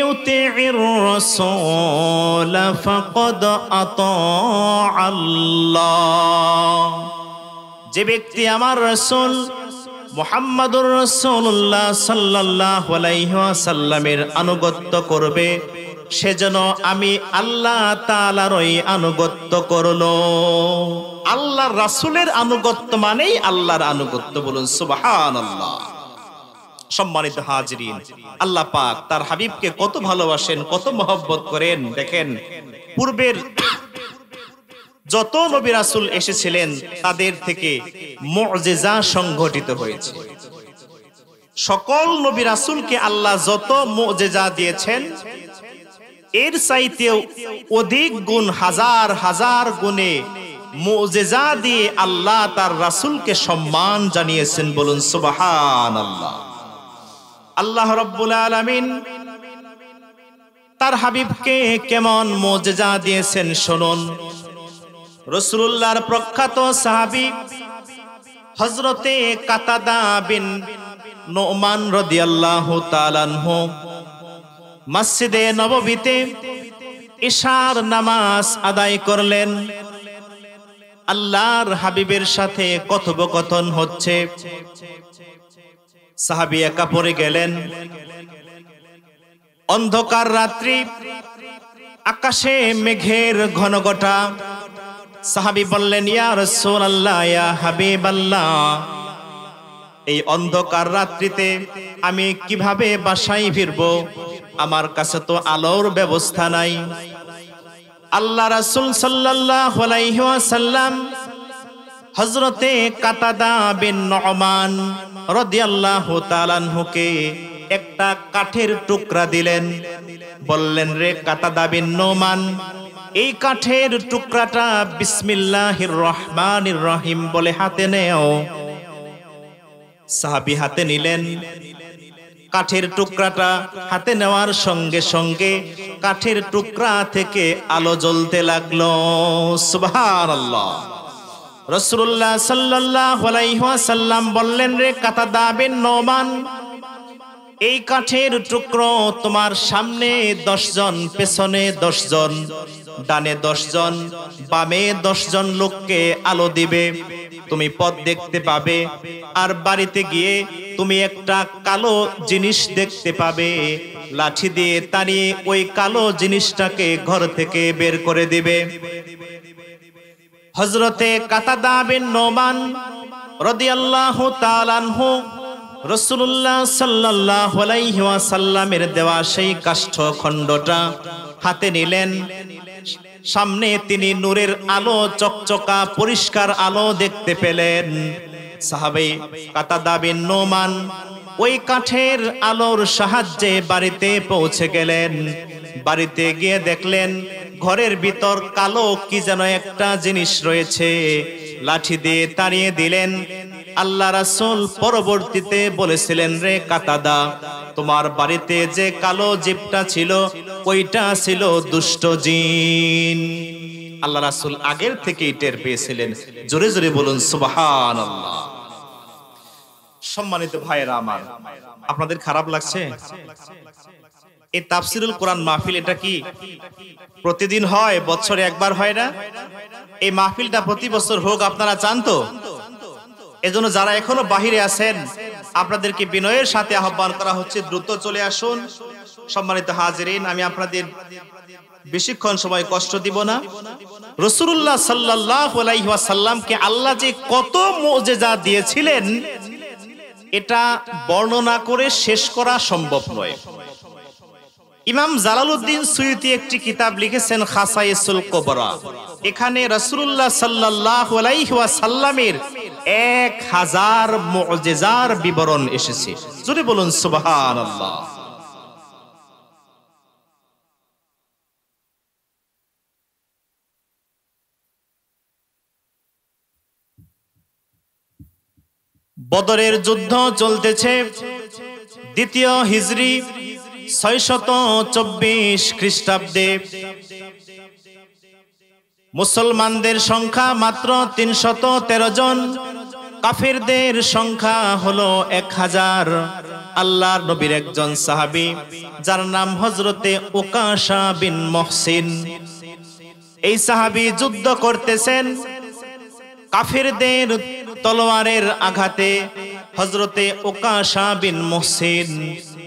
يُطِعِ الرَّسُولَ فَقَدْ أَطَاعَ اللَّهَ। যে ব্যক্তি আমার রাসূল মুহাম্মদুর রাসূলুল্লাহ সাল্লাল্লাহু আলাইহি ওয়াসাল্লামের আনুগত্য করবে, সেজন্য আমি আল্লাহ তাআলারই আনুগত্য করলো। আল্লাহর রাসূলের আনুগত্য মানেই আল্লাহর আনুগত্য। বলুন সুবহানাল্লাহ। সম্মানিত হাজিরিন, আল্লাহ পাক তার হাবিবকে কত ভালোবাসেন, কত মহব্বত করেন। দেখেন, পূর্বের যত নবী রাসূল এসেছিলেন তাদের থেকে মুজিজা সংঘটিত হয়েছে। সকল নবী রাসূলকে আল্লাহ যত মুজিজা দিয়েছেন এর চাইতেও অধিক গুণ, হাজার হাজার গুণে মুজিজা দিয়ে আল্লাহ তার রাসূলকে সম্মান জানিয়েছেন। বলুন সুবহানাল্লাহ। আল্লাহ রাব্বুল আলামিন তার হাবিবকে কেমন মুজিজা দিয়েছেন শুনুন। রাসূলুল্লাহর প্রখ্যাত সাহাবী হযরতে কাতাদা বিন নুমান রাদিয়াল্লাহু তাআলা আনহু মসজিদে নববীতে ইশার নামাজ আদায় করলেন। আল্লাহর হাবিবের সাথে কথোপকথন হচ্ছে। সাহাবী একা পড়ে গেলেন। অন্ধকার রাত্রি, আকাশে মেঘের ঘনঘটা। সাহাবী বললেন, ইয়া রাসূলুল্লাহ, ইয়া হাবিবাল্লাহ, এই অন্ধকার রাত্রিতে আমি কিভাবে বাসায় ফিরবো? আমার কাছে তো আলোর ব্যবস্থা নাই। আল্লাহ রাসূল সাল্লাল্লাহু আলাইহি ওয়াসাল্লাম হযরতে কাতাদা বিন নুমান রাদিয়াল্লাহু তাআলা আনহুকে একটা কাঠের টুকরা দিলেন। বললেন, রে কাতাদা বিন নুমান, এই কাঠের টুকরাটা বিসমিল্লাহির রহমানির রহিম বলে হাতে নেও। সাহাবী হাতে নিলেন। কাঠের টুকরাটা হাতে নেওয়ার সঙ্গে সঙ্গে কাঠের টুকরা থেকে আলো জ্বলতে লাগলো। সুবহানাল্লাহ। রাসূলুল্লাহ সাল্লাল্লাহু আলাইহি ওয়াসাল্লাম বললেন, রে কাতাদা বিন নুমান, এই কাঠের টুকরো তোমার সামনে 10 জন, পেছনে 10 জন, ডানে 10 জন, বামে 10 জন লোককে আলো দিবে। তুমি পথ দেখতে পাবে, আর বাড়িতে গিয়ে তুমি একটা কালো জিনিস দেখতে পাবে। লাঠি দিয়ে তাড়িয়ে ওই কালো জিনিসটাকে ঘর থেকে বের করে দিবে। হযরতে কাতাদা বিন নুমান রাদিয়াল্লাহু তাআলা আনহু রাসূলুল্লাহ সাল্লাল্লাহু আলাইহি ওয়াসাল্লামের দেওয়া সেই কাষ্ঠখণ্ডটা হাতে নিলেন। সামনে তিনি নূরের আলো, চকচকা পরিষ্কার আলো দেখতে পেলেন। সাহাবী কাতাদা বিন নোমান ওই কাঠের আলোর সাহায্যে বাড়িতে পৌঁছে গেলেন। বাড়িতে গিয়ে দেখলেন ঘরের ভিতর কালো কি যেন একটা জিনিস রয়েছে। লাঠি দিয়ে তাড়িয়ে দিলেন। আল্লাহ রাসূল পরবর্তীতে বলেছিলেন, রে কাতাদা, তোমার বাড়িতে যে কালো জীবটা ছিল ওইটা ছিল দুষ্ট জিন। আল্লাহ রাসূল আগের থেকেই টের পেয়েছিলেন। জোরে জোরে বলুন সুবহানাল্লাহ। সম্মানিত ভাইয়েরা আমার, আপনাদের খারাপ লাগছে? এই তাফসিরুল কোরআন মাহফিল এটা কি প্রতিদিন হয়? বছরে একবার হয় না? এই মাহফিলটা প্রতি বছর হোক আপনারা চান তো? এজন্য যারা এখনো বাহিরে আছেন আপনাদেরকে বিনয়ের সাথে আহ্বান করা হচ্ছে, দ্রুত চলে আসুন। সম্মানিত হাজিরিন, আমি আপনাদের বেশিক্ষণ সময় কষ্ট দিব না। রাসূলুল্লাহ সাল্লাল্লাহু আলাইহি ওয়াসাল্লামকে আল্লাহ যে কত মুজিজা দিয়েছিলেন এটা বর্ণনা করে শেষ করা সম্ভব নয়। ইমাম জালালউদ্দিন সুয়ুতি একটি কিতাব লিখেছেন খাসাইসুল কুবরা। এখানে রাসূলুল্লাহ সাল্লাল্লাহু আলাইহি ওয়াসাল্লামের 1000 মুজিজার বিবরণ এসেছে। জোরে বলুন সুবহানাল্লাহ। বদরের যুদ্ধ চলতেছে। দ্বিতীয় হিজরি 624 খ্রিস্টাব্দে। মুসলমানদের সংখ্যা মাত্র 313 জন, কাফিরদের সংখ্যা হলো 1000। আল্লাহর নবীর একজন সাহাবী যার নাম হযরতে উকাশা বিন মুহসিন, এই সাহাবী যুদ্ধ করতেছেন। কাফিরদের তলোয়ারের আঘাতে হযরতে উকাশা বিন মুহসিন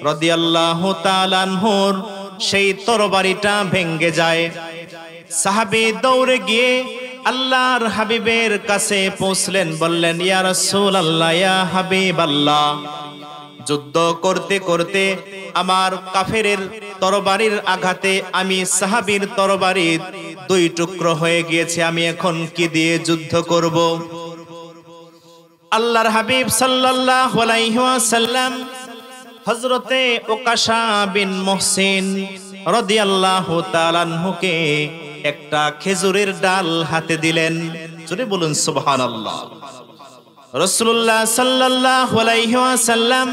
রাদিয়াল্লাহু তাআলা আনহুর সেই তরবারিটা ভেঙে যায়। সাহাবী দৌড়ে গিয়ে আল্লাহর হাবিবের কাছে পৌঁছলেন, বললেন, ইয়া রাসূলুল্লাহ, ইয়া হাবিবাল্লাহ, যুদ্ধ করতে করতে আমার কাফেরের তরবারির আঘাতে আমি সাহাবীর তরবারি 2 টুকরো হয়ে গিয়েছে, আমি এখন কি দিয়ে যুদ্ধ করব? আল্লাহর হাবিব সাল্লাল্লাহু আলাইহি ওয়াসাল্লাম হযরতে উকাশা বিন মুহসিন রাদিয়াল্লাহু তাআলা আনহুকে একটা খেজুরের ডাল হাতে দিলেন। জোরে বলুন সুবহানাল্লাহ। রাসূলুল্লাহ সাল্লাল্লাহু আলাইহি ওয়াসাল্লাম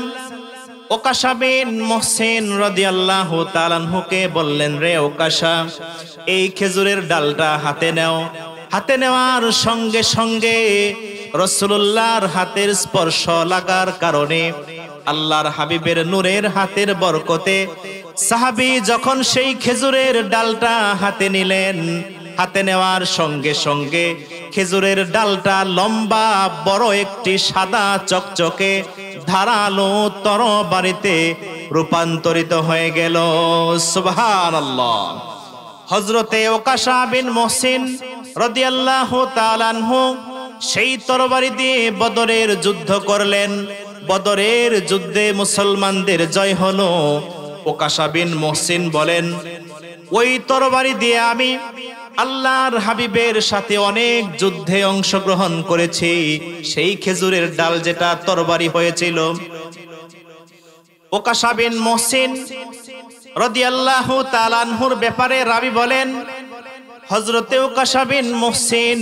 উকাশা বিন মুহসিন রাদিয়াল্লাহু তাআলা আনহুকে বললেন, রে উকাশা, এই খেজুরের ডালটা হাতে নাও। হাতে নেওয়ার সঙ্গে সঙ্গে রাসূলুল্লাহর হাতের স্পর্শ লাগার কারণে আল্লাহর হাবিবের নূরের হাতের বরকতে সাহাবী যখন সেই খেজুরের ডালটা হাতে নিলেন, হাতে নেওয়ার সঙ্গে সঙ্গে খেজুরের ডালটা লম্বা বড় একটি সাদা চকচকে ধারালো তরবারিতে রূপান্তরিত হয়ে গেল। সুবহানাল্লাহ। হযরতে উকাশা বিন মুহসিন রাদিয়াল্লাহু তাআলা আনহু সেই তরবারি দিয়ে বদরের যুদ্ধ করলেন। বদরের যুদ্ধে মুসলমানদের জয় হলো। উকাশা বিন মুহসিন বলেন, ওই তরবারি দিয়ে আমি আল্লাহর হাবিবের সাথে অনেক যুদ্ধে অংশগ্রহণ করেছি। সেই খেজুরের ডাল যেটা তরবারি হয়েছিল। উকাশা বিন মুহসিন রাদিয়াল্লাহু তাআলা আনহুর ব্যাপারে রাবী বলেন, হযরতে উকাশা বিন মুহসিন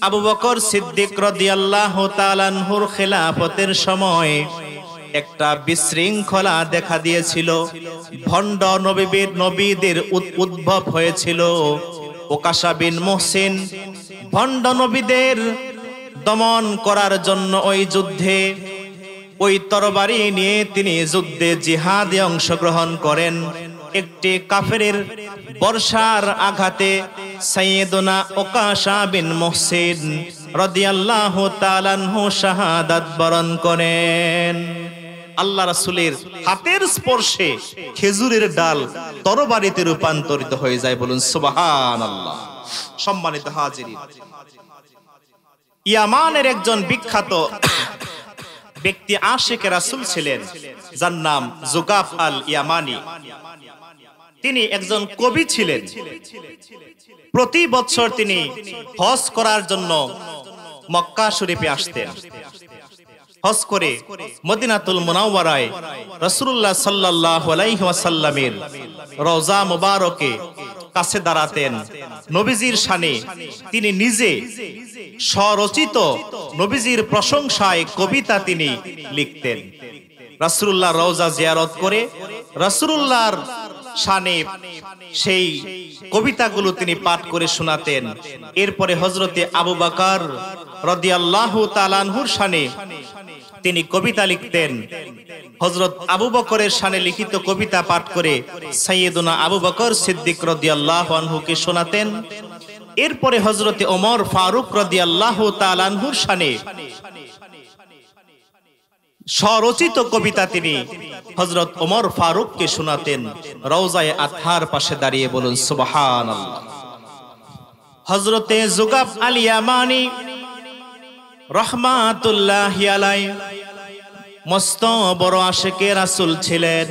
আবু বকর সিদ্দিক রাদিয়াল্লাহু তাআলা আনহুর খেলাফতের সময় একটা বিশৃঙ্খলা দেখা দিয়েছিল। ভণ্ড নবীদের উদ্ভব হয়েছিল। উকাশা বিন মুহসিন ভণ্ড নবীদের দমন করার জন্য ওই যুদ্ধে ওই তরবারি নিয়ে তিনি যুদ্ধে জিহাদে অংশগ্রহণ করেন। একটি কাফেরের বর্ষার আঘাতে সাইয়েদুনা উকাশা বিন মুহসিন রাদিয়াল্লাহু তাআলা আনহু শাহাদাত বরণ করেন। আল্লাহ রাসূলের হাতের স্পর্শে খেজুরের ডাল তরবারিতে রূপান্তরিত হয়ে যায়। বলুন সুবহানাল্লাহ। সম্মানিত হাজিরিন, ইয়ামানের একজন বিখ্যাত ব্যক্তি আশিকে রাসূল ছিলেন, যার নাম জুগাফ আল ইয়ামানি। তিনি একজন কবি ছিলেন। প্রতি বছর তিনি হজ করার জন্য মক্কা শরীফে আসতেন। হজ করে মদিনাতুল মুনাওয়ারায় রাসূলুল্লাহ সাল্লাল্লাহু আলাইহি ওয়াসাল্লামের রওজা মুবারকে কাছে দাঁড়াতেন। নবীজির শানে তিনি নিজে স্বরচিত নবীজির প্রশংসায় কবিতা তিনি লিখতেন। রাসূলুল্লাহর রওজা জিয়ারত করে রাসূলুল্লাহর শানে সেই কবিতাগুলো তিনি পাঠ করে শোনাতেন। এরপরে হযরতে আবু বকর রাদিয়াল্লাহু তাআলা আনহুর শানে তিনি কবিতা লিখতেন। হযরত আবু বকরের শানে লিখিত কবিতা পাঠ করে সাইয়েদুনা আবু বকর সিদ্দিক রাদিয়াল্লাহু আনহুকে শোনাতেন। এরপরে হযরতে ওমর ফারুক রাদিয়াল্লাহু তাআলা আনহুর শানে স্বরচিত কবিতা তিনি হযরত ওমর ফারুককে শোনাতেন। রওজায়ে আতহার পাশে দাঁড়িয়ে বলুন সুবহানাল্লাহ। হযরতে যুগাব আল ইয়ামানি রাহমাতুল্লাহি আলাইহি মস্ত বড় আশিকে রাসূল ছিলেন।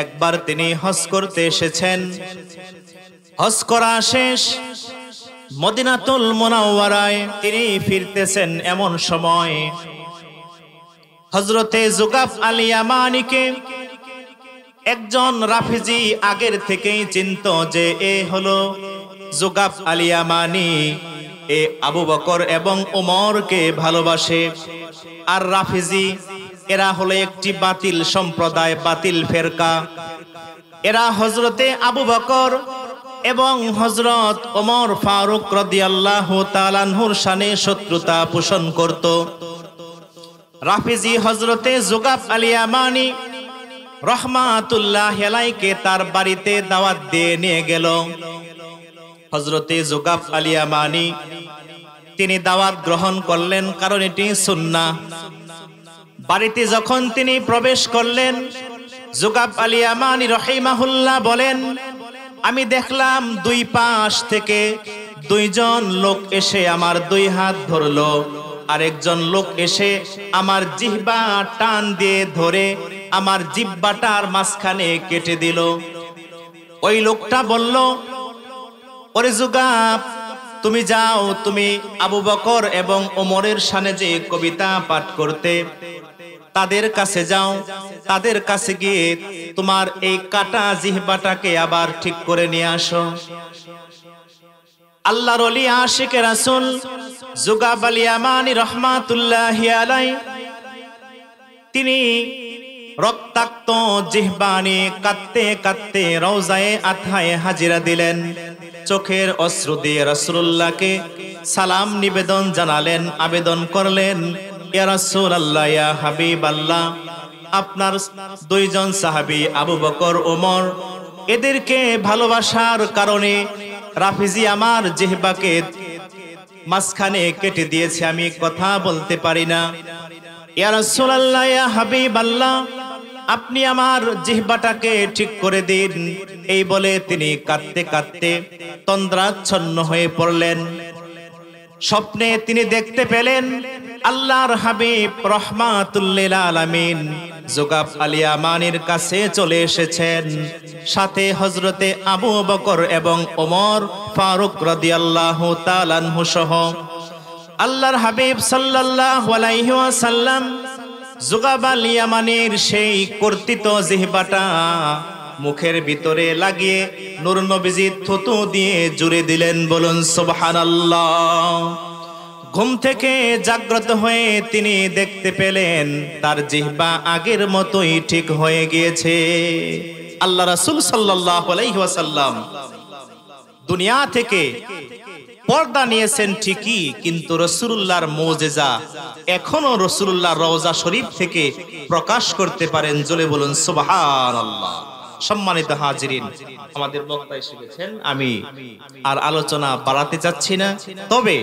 একবার তিনি হজ করতে এসেছেন। হজ করা শেষ মদিনাতুল মুনাওয়ারায় তিনি ফিরতেছেন। এমন সময় হযরতে যুগাব আল ইয়ামানিকে একজন রাফিজি আগের থেকেই চিনত যে এ হলো যুগাব আল ইয়ামানি, এ আবু বকর এবং ওমরকে ভালোবাসে। আর রাফিজি এরা হলো একটি বাতিল সম্প্রদায়, বাতিল ফেরকা। এরা হযরতে আবু বকর এবং হযরত ওমর ফারুক রাদিয়াল্লাহু তাআলা আনহুর শানে শত্রুতা পোষণ করত। রাফিজি হযরতে যুগাব আল ইয়ামানি রাহমাতুল্লাহি আলাইহিকে তার বাড়িতে দাওয়াত দিয়ে নিয়ে গেল। হযরতে যুগাব আল ইয়ামানি তিনি দাওয়াত গ্রহণ করলেন, কারণ এটি সুন্নাহ। বাড়িতে যখন তিনি প্রবেশ করলেন, যুগাব আল ইয়ামানি রাহিমাহুল্লাহ বলেন, আমি দেখলাম দুই পাশ থেকে দুইজন লোক এসে আমার দুই হাত ধরলো, আরেকজন লোক এসে আমার জিহ্বা টান দিয়ে ধরে আমার জিহ্বাটার মাঝখানে কেটে দিল। ওই লোকটা বলল, ওরে যুগাব, তুমি যাও, তুমি আবু বকর এবং ওমরের শানে যে কবিতা পাঠ করতে, তাদের কাছে যাও, তাদের কাছে গিয়ে তোমার এই কাটা জিহ্বাটাকে আবার ঠিক করে নিয়ে আসো। আল্লাহর ওলি আশিকে রাসূল যুগাব আল ইয়ামানি রাহমাতুল্লাহি আলাইহি তিনি রক্তাক্ত জিহ্বা নিয়ে কাঁদতে কাঁদতে রওজায়ে আতহায়ে হাজিরা দিলেন। চোখের অশ্রু দিয়ে রাসূলুল্লাহকে সালাম নিবেদন জানালেন, আবেদন করলেন, ইয়া রাসূলুল্লাহ, ইয়া হাবিবাল্লাহ, আপনার দুইজন সাহাবী আবু বকর ওমর, এদেরকে ভালোবাসার কারণে রাফিজি আমার জিহ্বাকে মাঝখানে কেটে দিয়েছে, আমি কথা বলতে পারি না। ইয়া রাসূলুল্লাহ, ইয়া হাবিবাল্লাহ, আপনি আমার জিহ্বাটাকে ঠিক করে দিন। এই বলে তিনি কাঁদতে কাঁদতে তন্দ্রাচ্ছন্ন হয়ে পড়লেন। স্বপ্নে তিনি দেখতে পেলেন আল্লাহর হাবিব রাহমাতুল লিল আলামিন যুগাব আল ইয়ামানির কাছে চলে এসেছেন, সাথে হযরতে আবু বকর এবং ওমর ফারুক রাদিয়াল্লাহু তাআলা আনহু সহ। আল্লাহর হাবিব সাল্লাল্লাহু আলাইহি ওয়াসাল্লাম যুগাব আল ইয়ামানির সেই কর্তিত জিহ্বাটা মুখের ভিতরে লাগিয়ে নূর নবীজি থুতু দিয়ে জুড়ে দিলেন। বলুন সুবহানাল্লাহ। ঘুম থেকে জাগ্রত হয়ে তিনি দেখতে পেলেন তার জিহ্বা আগের মতোই ঠিক হয়ে গিয়েছে। আল্লাহ রাসূল সাল্লাল্লাহু আলাইহি ওয়াসাল্লাম দুনিয়া থেকে পর্দা নিয়েছেন ঠিকই, কিন্তু রাসূলুল্লাহর মুজিজা এখনো রাসূলুল্লাহর রওজা শরীফ থেকে প্রকাশ করতে পারেন। জোরে বলুন সুবহানাল্লাহ। সম্মানিত হাজিরিন, আমাদের বক্তা এসে গেছেন, আমি আর আলোচনা বাড়াতে চাচ্ছি না। তবে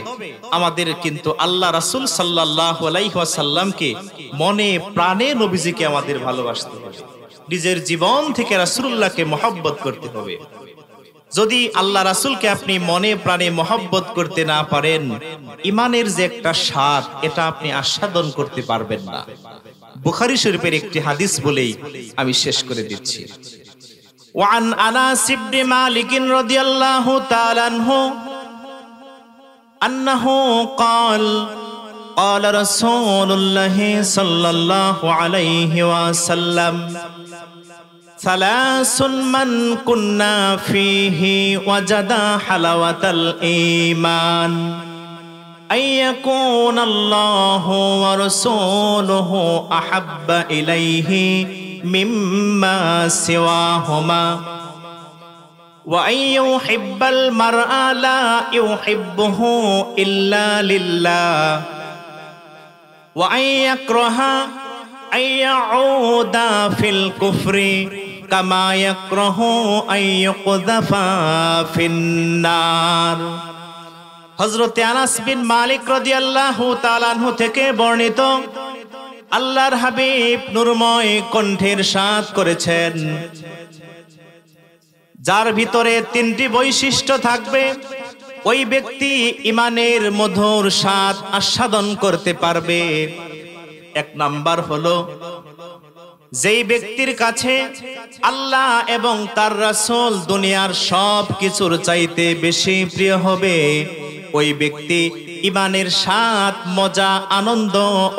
আমাদের কিন্তু আল্লাহ রাসূল সাল্লাল্লাহু আলাইহি ওয়াসাল্লামকে মনে প্রাণে নবীজিকে আমাদের ভালোবাসতে হবে, নিজের জীবন থেকে রাসূলুল্লাহকে মহব্বত করতে হবে। যদি আল্লাহ রাসূলকে আপনি মনে প্রাণে মহব্বত করতে না পারেন, ইমানের যে একটা স্বাদ, এটা আপনি আস্বাদন করতে পারবেন না। বুখারী শরীফের একটি হাদিস বলেই আমি শেষ করে দিচ্ছি। ওয়ান আনাস ইবনে মালিক রাদিয়াল্লাহু তাআলা আনহু আন্নাহু ক্বাল قال رسول الله صلى الله عليه وسلم ثلاث من كنا فيه وجد حلاوة الإيمان أن يكون الله ورسوله أحب إليه مما سواهما وأن يحب المرء لا يحبه إلا لله وأن يكره أن يعود في الكفر كما يكره أن يقذف في النار হযরত আনাস বিন মালিক রাদিয়াল্লাহু তাআলা আনহু থেকে বর্ণিত আল্লাহর হাবিব নূরময় কণ্ঠের সাথ করেছেন যার ভিতরে তিনটি বৈশিষ্ট্য থাকবে ওই ব্যক্তি ঈমানের মধুর স্বাদ আস্বাদন করতে পারবে। এক নাম্বার হলো যেই ব্যক্তির কাছে আল্লাহ এবং তার রাসূল দুনিয়ার সব কিছুর চাইতে বেশি প্রিয় হবে ওই ব্যক্তি ঈমানের স্বাদ মজা আনন্দ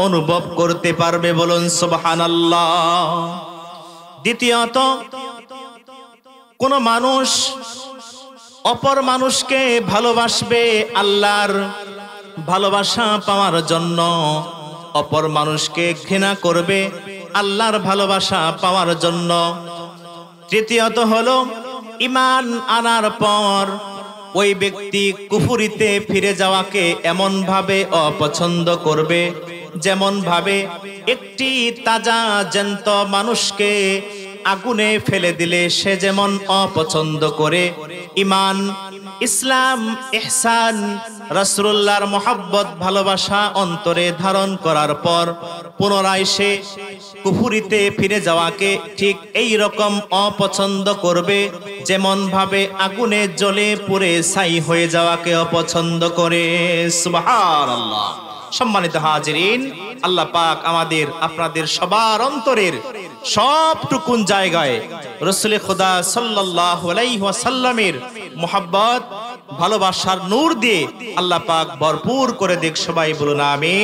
অনুভব করতে পারবে, বলুন সুবহানাল্লাহ। দ্বিতীয়ত, কোন মানুষ অপর মানুষকে ভালোবাসবে আল্লাহর ভালোবাসা পাওয়ার জন্য, অপর মানুষকে ঘৃণা করবে আল্লাহর ভালোবাসা পাওয়ার জন্য। তৃতীয়ত হলো ঈমান আনার পর ওই ব্যক্তি কুফরিতে ফিরে যাওয়াকে এমন ভাবে অপছন্দ করবে যেমন ভাবে একটি তাজা জ্যান্ত মানুষকে আগুনে ফেলে দিলে সে যেমন অপছন্দ করে। ঈমান, ইসলাম, ইহসান, রাসূলুল্লাহর মহব্বত ভালোবাসা অন্তরে ধারণ করার পর পুনরায় সে কুফরিতে ফিরে যাওয়াকে ঠিক এই রকম অপছন্দ করবে যেমন ভাবে আগুনে জ্বলে পুড়ে ছাই হয়ে যাওয়াকে অপছন্দ করে। সুবহানাল্লাহ। সম্মানিত হাজিরিন, আল্লাহ পাক আমাদের আপনাদের সবার অন্তরের সবটুকুন জায়গায় রাসূল খুদা সাল্লাল্লাহু আলাইহি ওয়াসাল্লামের মুহাব্বত ভালোবাসার নূর দিয়ে আল্লাহ পাক ভরপুর করে দেখ। সবাই বলুন আমিন।